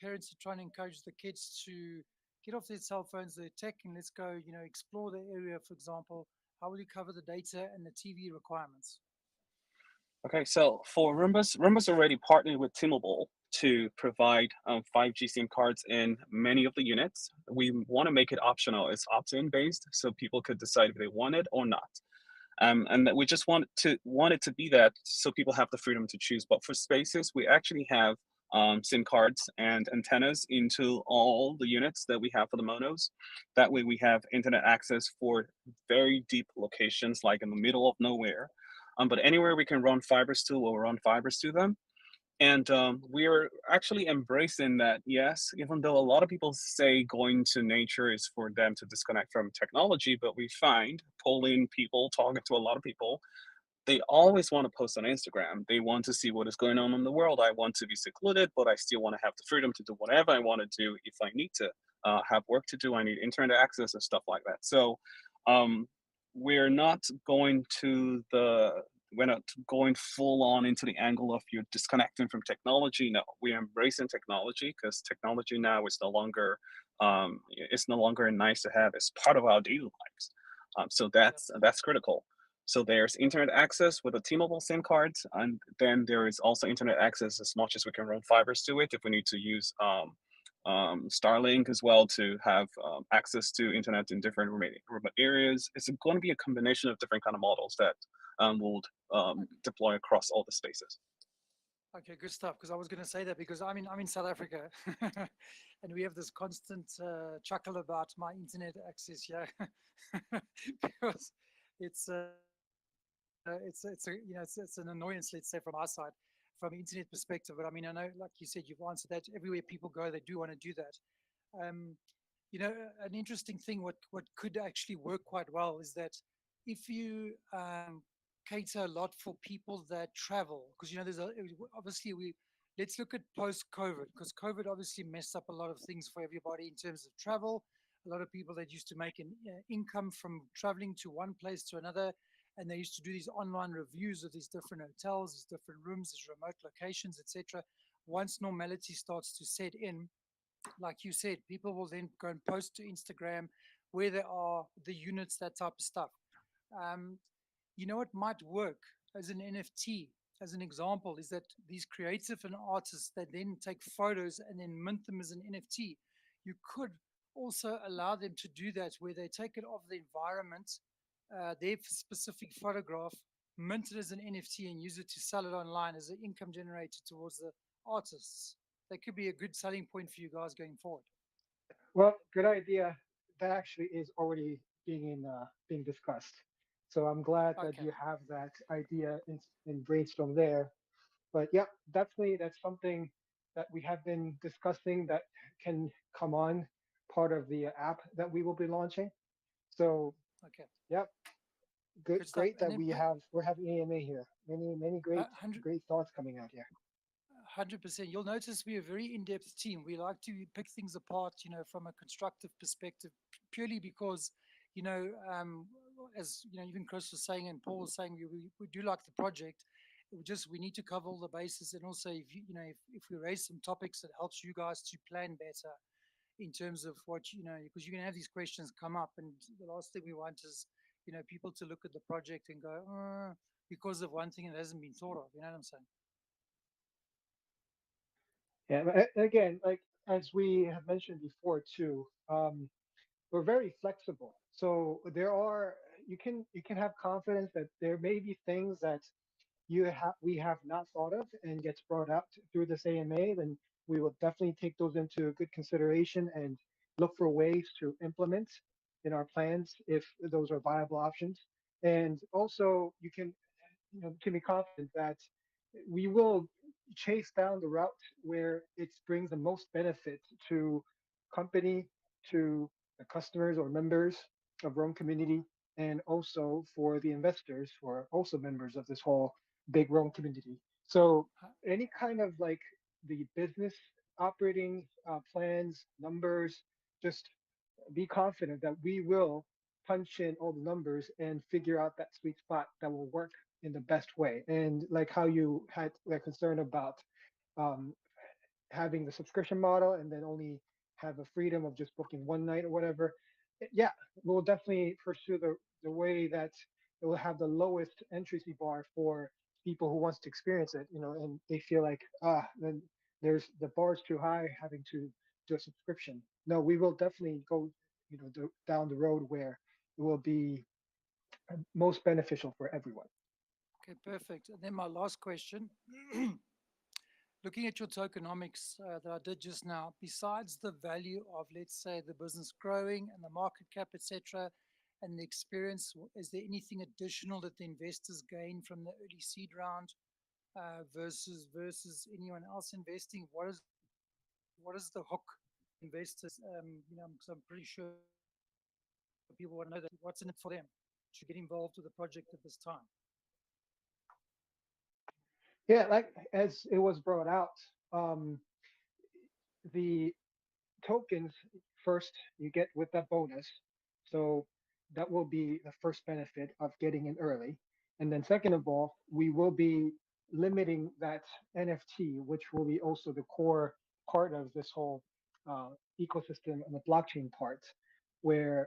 Parents are trying to encourage the kids to get off their cell phones, their tech, and let's go, explore the area, for example. How will you cover the data and the TV requirements? Okay, so for Roomba's already partnered with T-Mobile to provide 5G SIM cards in many of the units. We want to make it optional. It's opt-in based, so people could decide if they want it or not. And that we just want it to be that, so people have the freedom to choose. But for spaces, we actually have SIM cards and antennas into all the units that we have for the monos. That way we have internet access for very deep locations, like in the middle of nowhere. But anywhere we can run fibers to, we'll run fibers to them. And we're actually embracing that, yes, even though a lot of people say going to nature is for them to disconnect from technology, but we find, polling people, talking to a lot of people, they always want to post on Instagram. They want to see what is going on in the world. I want to be secluded, but I still want to have the freedom to do whatever I want to do. If I need to have work to do, I need internet access and stuff like that. So we're not going full on into the angle of you're disconnecting from technology. No, we're embracing technology, because technology now is no longer a nice to have. It's part of our daily lives. So that's critical. So there's internet access with the T-Mobile SIM cards, and then there is also internet access as much as we can run fibers to it if we need to use Starlink as well to have access to internet in different remote areas. It's going to be a combination of different kind of models that will deploy across all the spaces. Okay, good stuff. Because I was going to say that because I'm in South Africa, and we have this constant chuckle about my internet access here, because it's it's an annoyance, let's say, from our side, from an internet perspective. But I mean, I know, like you said, you've answered that. Everywhere people go, they do want to do that. An interesting thing, what could actually work quite well is that if you cater a lot for people that travel, because obviously let's look at post-COVID, because COVID obviously messed up a lot of things for everybody in terms of travel. A lot of people that used to make an income from traveling to one place to another, and they used to do these online reviews of these different hotels, these different rooms, these remote locations, etc. Once normality starts to set in, like you said, people will then go and post to Instagram where there are the units, that type of stuff. What might work as an NFT, as an example, is that these creative and artists that then take photos and then mint them as an NFT, you could also allow them to do that where they take it off the environment, their specific photograph, mint it as an NFT and use it to sell it online as an income generator towards the artists. That could be a good selling point for you guys going forward. Well, good idea. That actually is already being discussed. So I'm glad that Okay. you have that idea in brainstorm there. But yeah, definitely that's something that we have been discussing that can come on part of the app that we will be launching. So Okay. yeah, Good stuff. great And that then we're having AMA here. Many great 100, great thoughts coming out here. 100%. You'll notice we're a very in-depth team. We like to pick things apart, from a constructive perspective, purely because, as even Chris was saying and Paul was saying, we do like the project. We need to cover all the bases, and also if we raise some topics that helps you guys to plan better in terms of what because you're gonna have these questions come up, and the last thing we want is people to look at the project and go because of one thing that hasn't been thought of. You know what I'm saying? Yeah, but again, like as we have mentioned before too, we're very flexible. So you can have confidence that there may be things that we have not thought of and gets brought up through this AMA. Then we will definitely take those into good consideration and look for ways to implement in our plans if those are viable options. And also, you can be confident that we will chase down the route where it brings the most benefit to company, to the customers or members of Rome community, and also for the investors who are also members of this whole big Rome community. So any kind of like the business operating plans, numbers, just be confident that we will punch in all the numbers and figure out that sweet spot that will work in the best way. And like how you had that concern about um, having the subscription model and then only have a freedom of just booking one night or whatever. Yeah, we'll definitely pursue the way that it will have the lowest entry bar for people who wants to experience it, and they feel like then there's the bar's too high having to do a subscription. No, we will definitely go, down the road where it will be most beneficial for everyone. Okay, perfect. And then my last question. Looking at your tokenomics that I did just now, besides the value of, let's say, the business growing and the market cap, etc., and the experience, is there anything additional that the investors gain from the early seed round versus anyone else investing? What is the hook investors? Because I'm pretty sure people want to know that what's in it for them to get involved with the project at this time. Yeah, like as it was brought out, um, the tokens first you get with that bonus. So that will be the first benefit of getting in early. And then second of all, we will be limiting that NFT, which will be also the core part of this whole uh, ecosystem and the blockchain part, where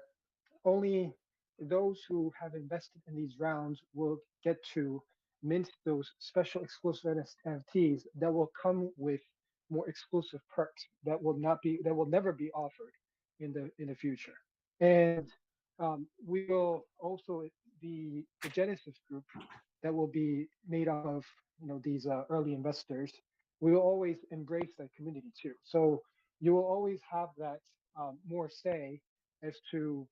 only those who have invested in these rounds will get to mint those special exclusive NFTs that will come with more exclusive perks that will never be offered in the future. And we will also the Genesis group that will be made up of these early investors. We will always embrace that community too. So you will always have that more say as to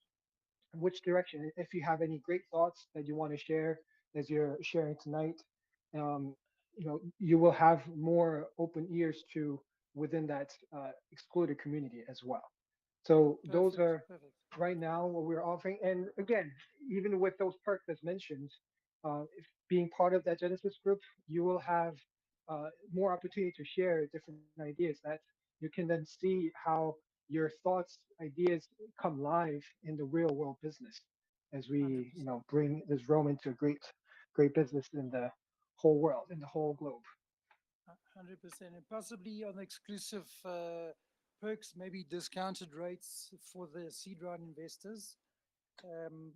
which direction. If you have any great thoughts that you want to share, as you're sharing tonight, um, you will have more open ears to within that excluded community as well. So those Perfect, are perfect. right now what we're offering. And again, even with those perks as mentioned, if being part of that Genesis group, you will have more opportunity to share different ideas that you can then see how your thoughts, ideas come live in the real world business as we, 100%. bring this Rome into a great business in the whole world, in the whole globe. 100%. And possibly on exclusive perks, maybe discounted rates for the seed round investors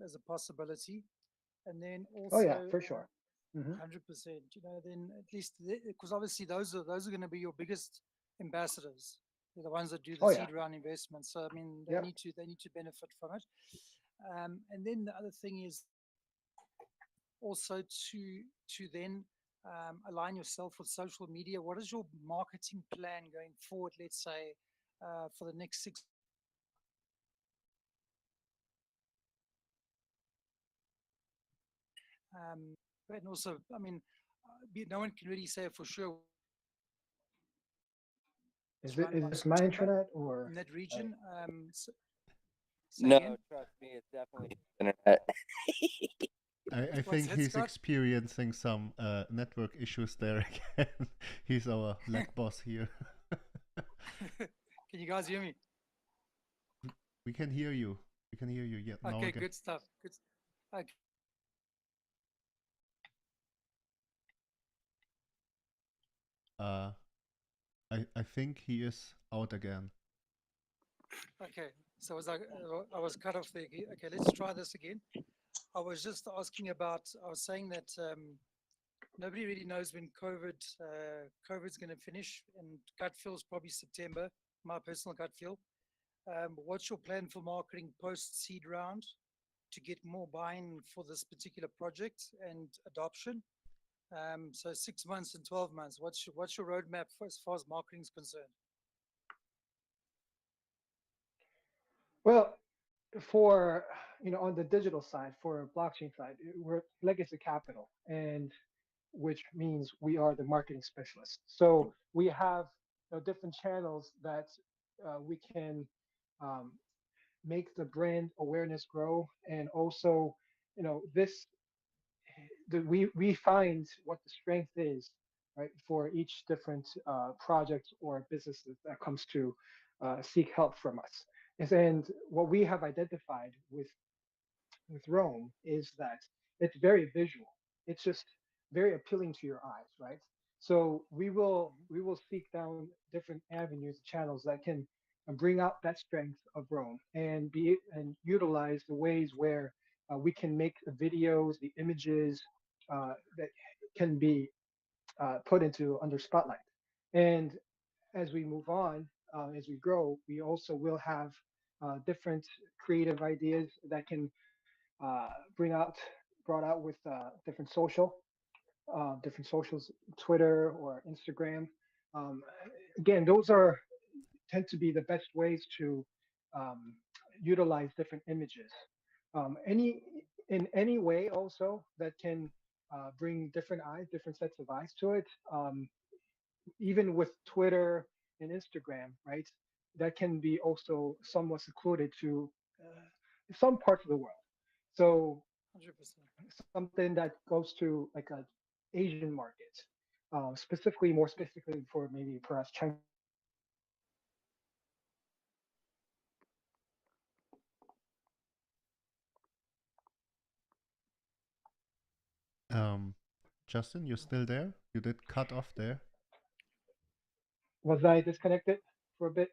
as a possibility. And then Oh also yeah, for sure. 100%, then at least, because obviously those are going to be your biggest ambassadors. They're the ones that do the Oh yeah. seed round investments. So I mean, they Yeah. need to benefit from it. And then the other thing is also to then align yourself with social media. What is your marketing plan going forward? Let's say for the next 6. And also, I mean, no one can really say for sure. Is Around about this my September internet or in that region. Say No, again? trust me, it's definitely internet. I What's think that, he's Scott? experiencing some network issues there again. He's our leg boss here. Can you guys hear me? We can hear you. We can hear you. Yeah, now Okay, again. good stuff. Good. Okay. I think he is out again. Okay. So I was cut off there. Okay, let's try this again. I was just asking about. I was saying that nobody really knows when COVID's going to finish, and gut feel is probably September. My personal gut feel. What's your plan for marketing post seed round to get more buy-in for this particular project and adoption? So 6 months and 12 months. What's your roadmap as far as marketing is concerned? well, for on the digital side, for blockchain side, we're legacy capital, and which means we are the marketing specialists. So we have different channels that we can um, make the brand awareness grow, and also this we find what the strength is, right, for each different project or businesses that comes to seek help from us. And what we have identified with Rome is that it's very visual. It's just very appealing to your eyes, right? So we will seek down different avenues, channels that can bring out that strength of Rome and utilize the ways where we can make the videos, the images that can be put into under spotlight. And as we move on, as we grow, we also will have different creative ideas that can bring out brought out with different socials, Twitter or Instagram. Um, Again, those are tend to be the best ways to um, utilize different images. Any in any way also that can bring different eyes, different sets of eyes to it. Even with Twitter and Instagram, right? That can be also somewhat secluded to some parts of the world. So 100%. something that goes to like a Asian market, specifically, more specifically for maybe perhaps China. Justin, you're still there? You did cut off there. Was I disconnected for a bit?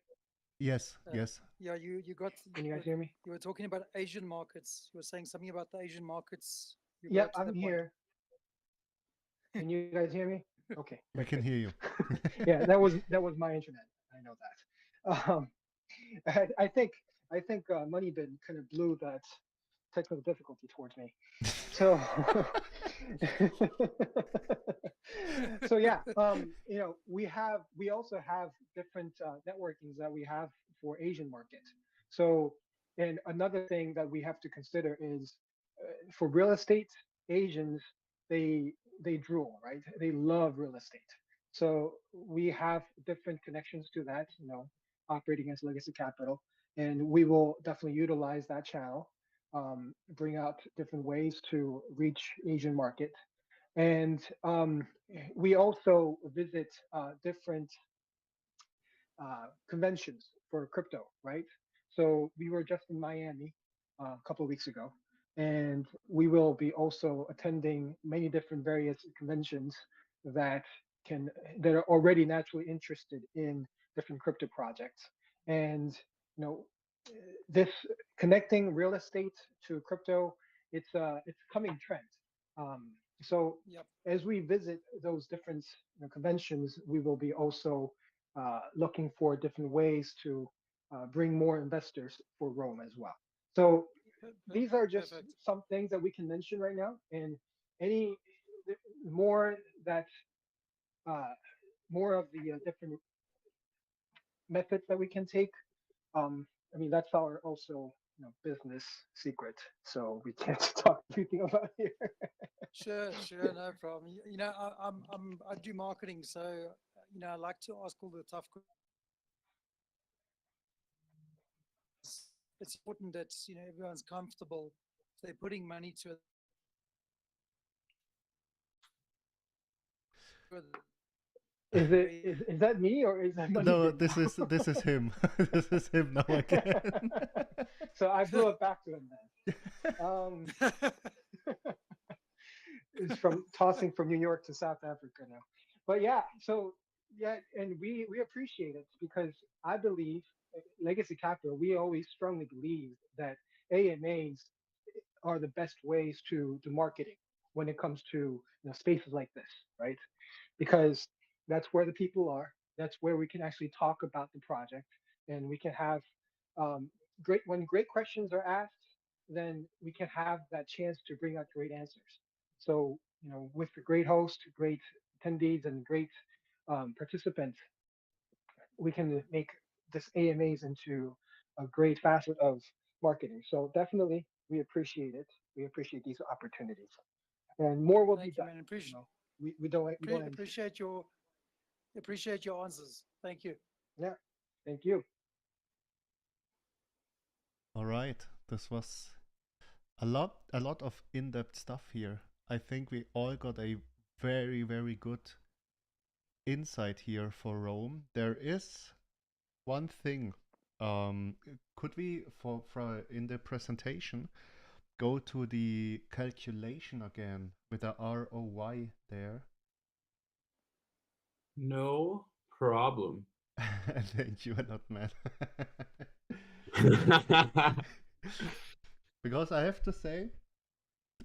Yes, Uh, yes. Yeah, you got. Can you guys hear me? You were talking about Asian markets. You were saying something about the Asian markets. You Yep, got to the I'm point. here. Can you guys hear me? Okay. We can hear you. Yeah, that was my internet. I know that. I think Moneybin kind of blew that technical difficulty towards me. So so yeah, we also have different networkings that we have for Asian market. So, and another thing that we have to consider is for real estate, Asians they drool, right? They love real estate. So we have different connections to that, operating as legacy capital, and we will definitely utilize that channel, bring out different ways to reach Asian market. And we also visit different conventions for crypto, right? So we were just in Miami a couple of weeks ago, and we will be also attending many different various conventions that can that are already naturally interested in different crypto projects. And you know, this connecting real estate to crypto, it's a coming trend. So Yep. as we visit those different conventions, we will be also looking for different ways to bring more investors for Rome as well. So these are just Perfect. some things that we can mention right now, and any more that uh, more of the different methods that we can take. Um, I mean, that's our also business secret, so we can't talk everything about here. Sure, no problem. I do marketing, so I like to ask all the tough questions. It's important that everyone's comfortable. If they're putting money to it. Is that me or is that money? No, this is him. This is him now again. So I blew it back to him then. It's from tossing from New York to South Africa now. But yeah, so yeah, and we appreciate it because I believe legacy capital. We always strongly believe that AMAs are the best ways to marketing when it comes to spaces like this, right? Because that's where the people are. That's where we can actually talk about the project, and we can have great when great questions are asked. Then we can have that chance to bring out great answers. So with the great host, great attendees, and great participants, we can make this AMAs into a great facet of marketing. So definitely, we appreciate it. We appreciate these opportunities, and more will be Thank you, done. man. We don't Appreciate your answers. Thank you. Yeah, thank you. All right, this was a lot of in-depth stuff here. I think we all got a very, very good insight here for Rome. There is one thing. Could we for in the presentation go to the calculation again with the ROI there? No problem. Thank you a lot, man. Because I have to say,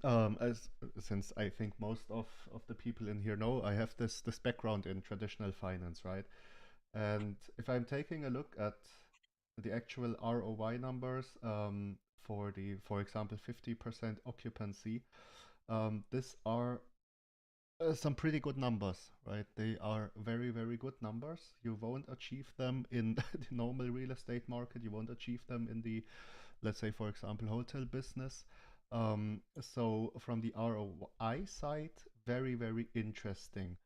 as since I think most of the people in here know, I have this background in traditional finance, right? And if I'm taking a look at the actual ROI numbers for example, 50% occupancy, these are some pretty good numbers, right? They are very, very good numbers. You won't achieve them in the normal real estate market. You won't achieve them in the, let's say, for example, hotel business. So from the ROI side, very, very interesting.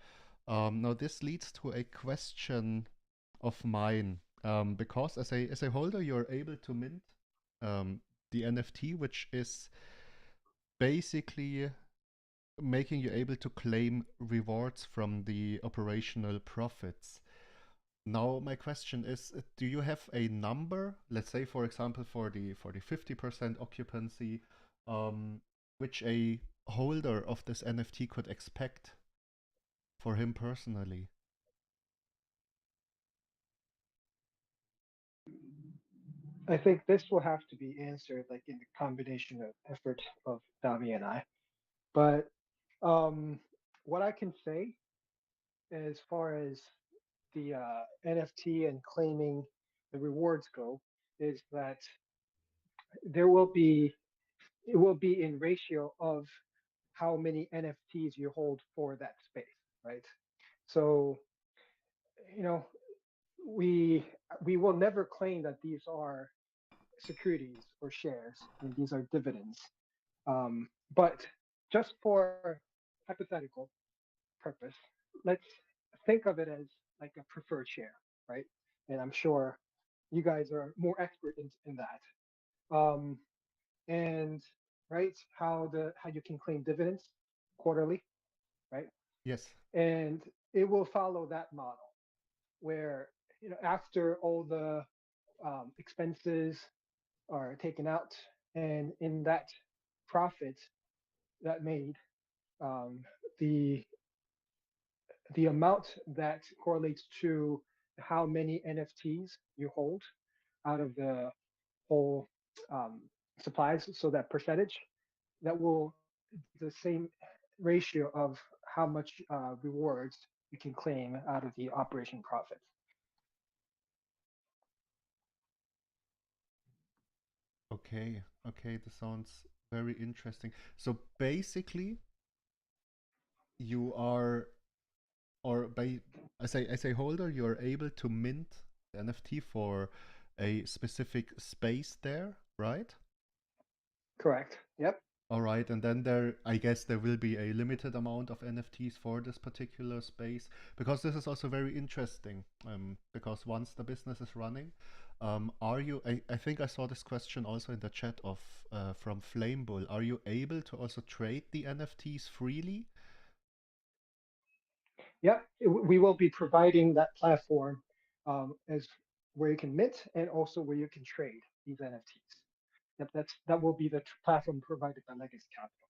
Now this leads to a question of mine, because as a holder, you're able to mint the NFT, which is basically making you able to claim rewards from the operational profits. Now my question is, do you have a number, let's say for example for the 50% occupancy, which a holder of this NFT could expect for him personally? I think this will have to be answered like in the combination of effort of Dami and I. But what I can say as far as the NFT and claiming the rewards go, is that there will be it will be in ratio of how many NFTs you hold for that space, right? So, you know, we we will never claim that these are securities or shares. I mean, these are dividends. But just for hypothetical purpose, let's think of it as like a preferred share, right? And I'm sure you guys are more expert in that. And right, how you can claim dividends quarterly, right? Yes. And it will follow that model where after all the expenses are taken out, and in that profit that made, um, the the amount that correlates to how many NFTs you hold out of the whole um, supplies, so that percentage that will be the same ratio of how much rewards you can claim out of the operation profits. Okay. Okay. This sounds very interesting. So basically, you are, or by as a holder, you are able to mint the NFT for a specific space there, right? Correct. Yep. All right, and then I guess there will be a limited amount of NFTs for this particular space, because this is also very interesting. Because once the business is running, are you? I think I saw this question also in the chat of from Flamebull. Are you able to also trade the NFTs freely? Yep. We will be providing that platform as where you can mint and also where you can trade these NFTs. Yep, that will be the platform provided by Legacy Capital.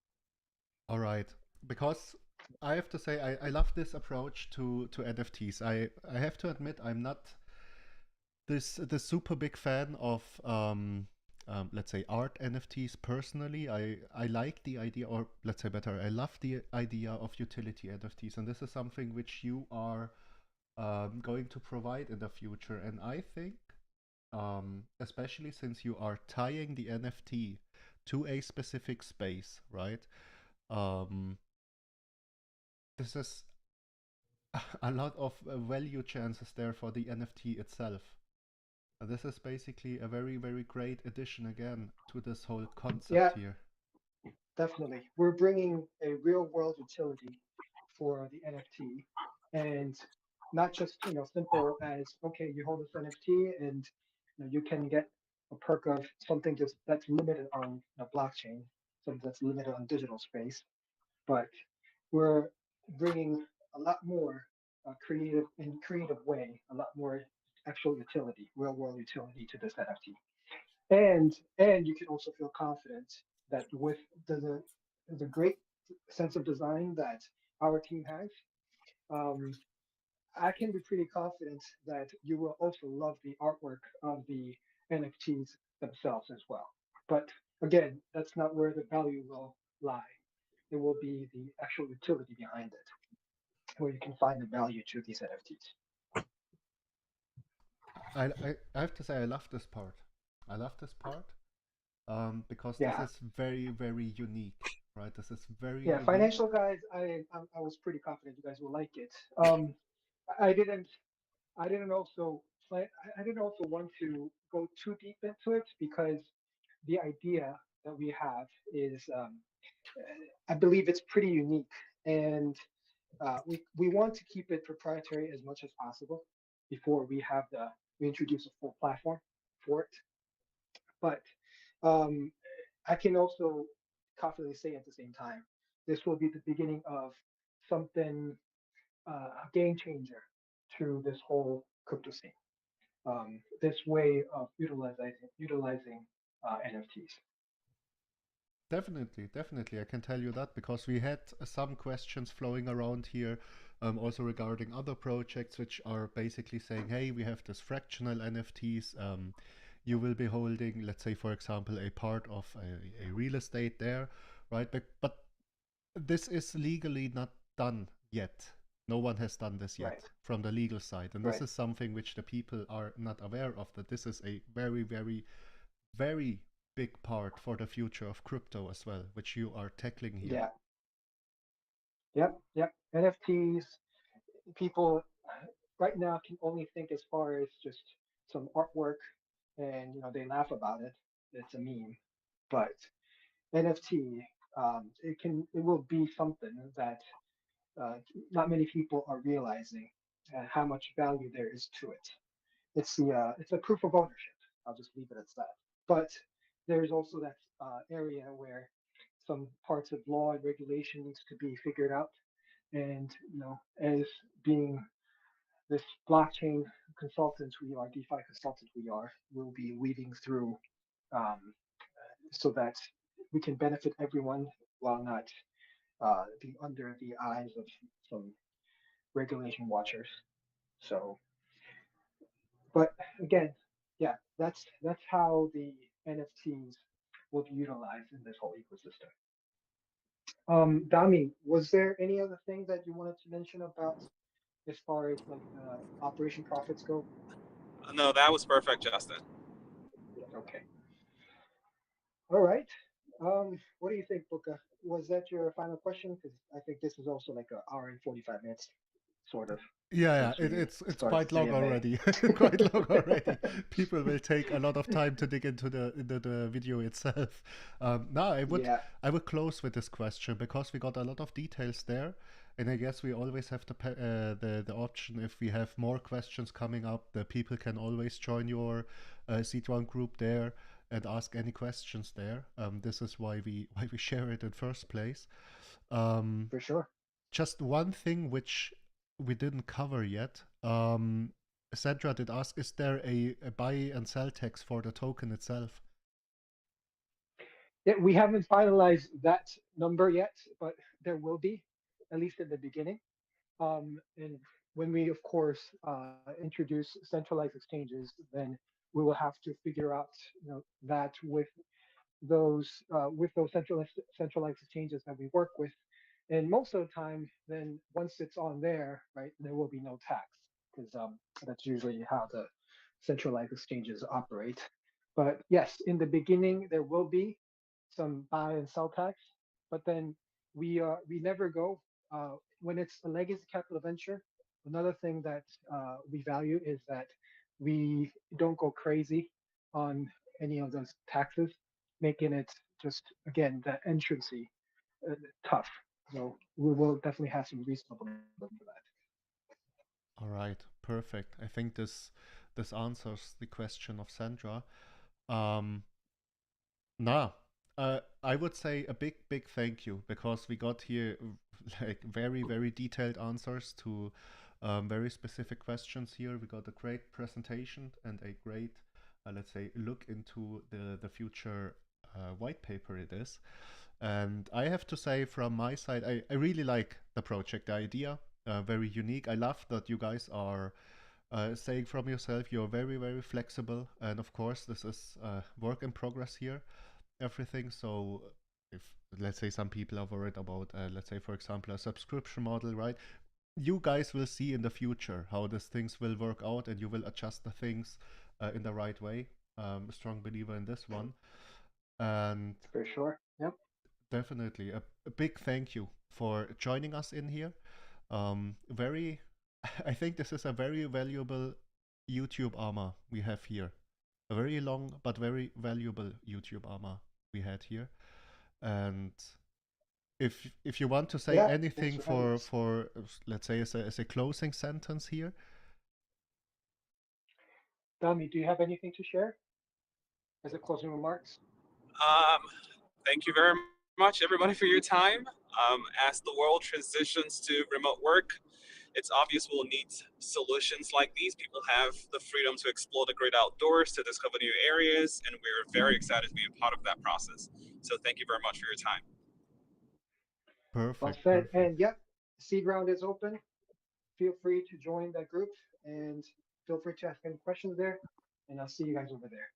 All right, because I have to say I love this approach to NFTs. I have to admit I'm not the super big fan of let's say art NFTs personally. I like the idea, or let's say better, I love the idea of utility NFTs, and this is something which you are going to provide in the future. And I think, especially since you are tying the NFT to a specific space, right? This is a lot of value chances there for the NFT itself. This is basically a very, very great addition again to this whole concept here. Definitely. We're bringing a real world utility for the NFT, and not just, simple as, okay, you hold this NFT and you can get a perk of something just that's limited on blockchain, something that's limited on digital space, but we're bringing a lot more creative way, a lot more actual utility, real world utility to this NFT. And you can also feel confident that with the great sense of design that our team has, I can be pretty confident that you will also love the artwork of the NFTs themselves as well. But again, that's not where the value will lie. It will be the actual utility behind it, where you can find the value to these NFTs. I have to say I love this part. I love this part because Yeah. this is very, very unique, right? This is very Yeah, unique. financial guys, I was pretty confident you guys will like it. I didn't also want to go too deep into it, because the idea that we have is, I believe it's pretty unique, and we want to keep it proprietary as much as possible before we introduce a full platform for it. But I can also confidently say at the same time, this will be the beginning of something, a game changer to this whole crypto scene. This way of utilizing NFTs. Definitely, definitely. I can tell you that because we had some questions flowing around here, also regarding other projects which are basically saying, hey, we have this fractional NFTs. You will be holding, let's say, for example, a part of a real estate there, right? But this is legally not done yet. No one has done this yet Right. from the legal side. And this Right. is something which the people are not aware of, that this is a very, very, very big part for the future of crypto as well, which you are tackling here. Yeah. Yep. NFTs, people right now can only think as far as just some artwork, and they laugh about it. It's a meme, but NFT, it will be something that uh, not many people are realizing how much value there is to it. It's a proof of ownership. I'll just leave it at that. But there's also that area where some parts of law and regulation needs to be figured out. And as being this blockchain consultant we are, DeFi consultant we are, will be weeding through um, so that we can benefit everyone while not being under the eyes of some regulation watchers. So, but again, yeah, that's how the NFTs will be utilized in this whole ecosystem. Dami, was there any other thing that you wanted to mention about as far as like Operation Profits go? No, that was perfect, Justin. Okay. All right. What do you think, Buka? Was that your final question? Because I think this is also like an hour and 45 minutes, sort of. Yeah, since we it's started quite long AMA. already. Quite long already. People will take a lot of time to dig into the video itself. Now Yeah. I would close with this question because we got a lot of details there, and I guess we always have the option, if we have more questions coming up, the people can always join your seed-round group there and ask any questions there. This is why we share it in first place. For sure. Just one thing which we didn't cover yet. Sandra did ask, is there a buy and sell tax for the token itself? Yeah, we haven't finalized that number yet, but there will be, at least in the beginning. And when we, of course, introduce centralized exchanges, then we will have to figure out, that with those centralized exchanges that we work with. And most of the time, then once it's on there, right, there will be no tax, because that's usually how the centralized exchanges operate. But yes, in the beginning there will be some buy and sell tax, but then we never go when it's a legacy capital venture. Another thing that we value is that we don't go crazy on any of those taxes, making it just again the entrancy tough. So we will definitely have some reasonable for that. All right, perfect. I think this answers the question of Sandra. Now, I would say a big thank you, because we got here like very detailed answers to very specific questions here. We got a great presentation and a great, let's say, look into the future white paper it is. And I have to say, from my side, I really like the project, the idea, very unique. I love that you guys are saying from yourself you're very flexible, and of course this is work in progress here, everything. So if, let's say, some people are worried about, let's say, for example, a subscription model, right? You guys will see in the future how these things will work out, and you will adjust the things in the right way. A strong believer in this one. And For sure. Yep. definitely a big thank you for joining us in here. Very, I think this is a very valuable YouTube armor we have here. A very long but very valuable YouTube armor we had here. And if you want to say Yeah, anything thanks for having us. for let's say as a closing sentence here. Dami, do you have anything to share as a closing remarks? Thank you very much, everybody, for your time. As the world transitions to remote work, it's obvious we'll need solutions like these. People have the freedom to explore the great outdoors, to discover new areas, and we're very excited to be a part of that process. So thank you very much for your time. Perfect. Well said. Perfect. And yep, seed round is open. Feel free to join that group, and feel free to ask any questions there. And I'll see you guys over there.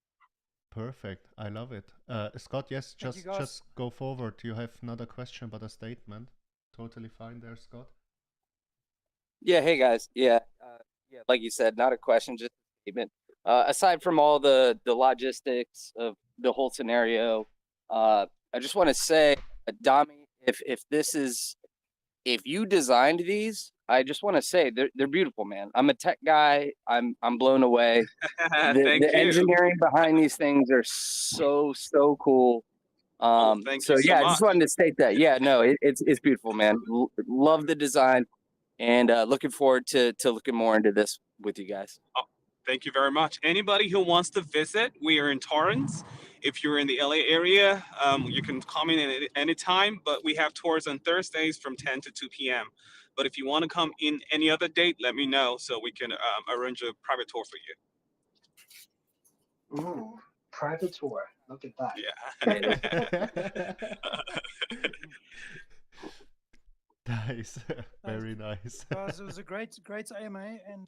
Perfect. I love it. Scott, yes, Thank you, guys. just go forward. You have another question but a statement. Totally fine there, Scott. Yeah, hey guys. Yeah, like you said, not a question, just a statement. Aside from all the logistics of the whole scenario, I just want to say, Dami, if you designed these, I just want to say they're beautiful, man. I'm a tech guy. I'm blown away. Thank The you. engineering behind these things are so cool. Thank So you so yeah, I much. just wanted to state that. Yeah, no, it's beautiful, man. Love the design, and looking forward to looking more into this with you guys. Thank you very much. Anybody who wants to visit, we are in Torrance. If you're in the LA area, you can come in at any time, but we have tours on Thursdays from 10 to 2 p.m. But if you want to come in any other date, let me know so we can arrange a private tour for you. Ooh, private tour. Look at that. Yeah. Nice. Very nice. Guys, it was a great AMA, and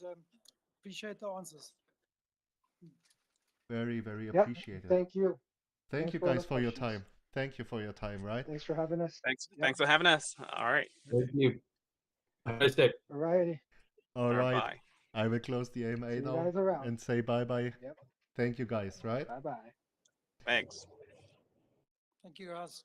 appreciate the answers. Very, very Yep. appreciated. Thank you. Thank Thanks you for all guys the for your questions. time. Thank you for your time, right? Thanks for having us. Thanks for having us. All right. Thank you. Have a nice day. Alrighty. All right. Bye. I will close the AMA See you now guys around. and say bye-bye. Yep. Thank you guys, right? Bye-bye. Thanks. Thank you, guys.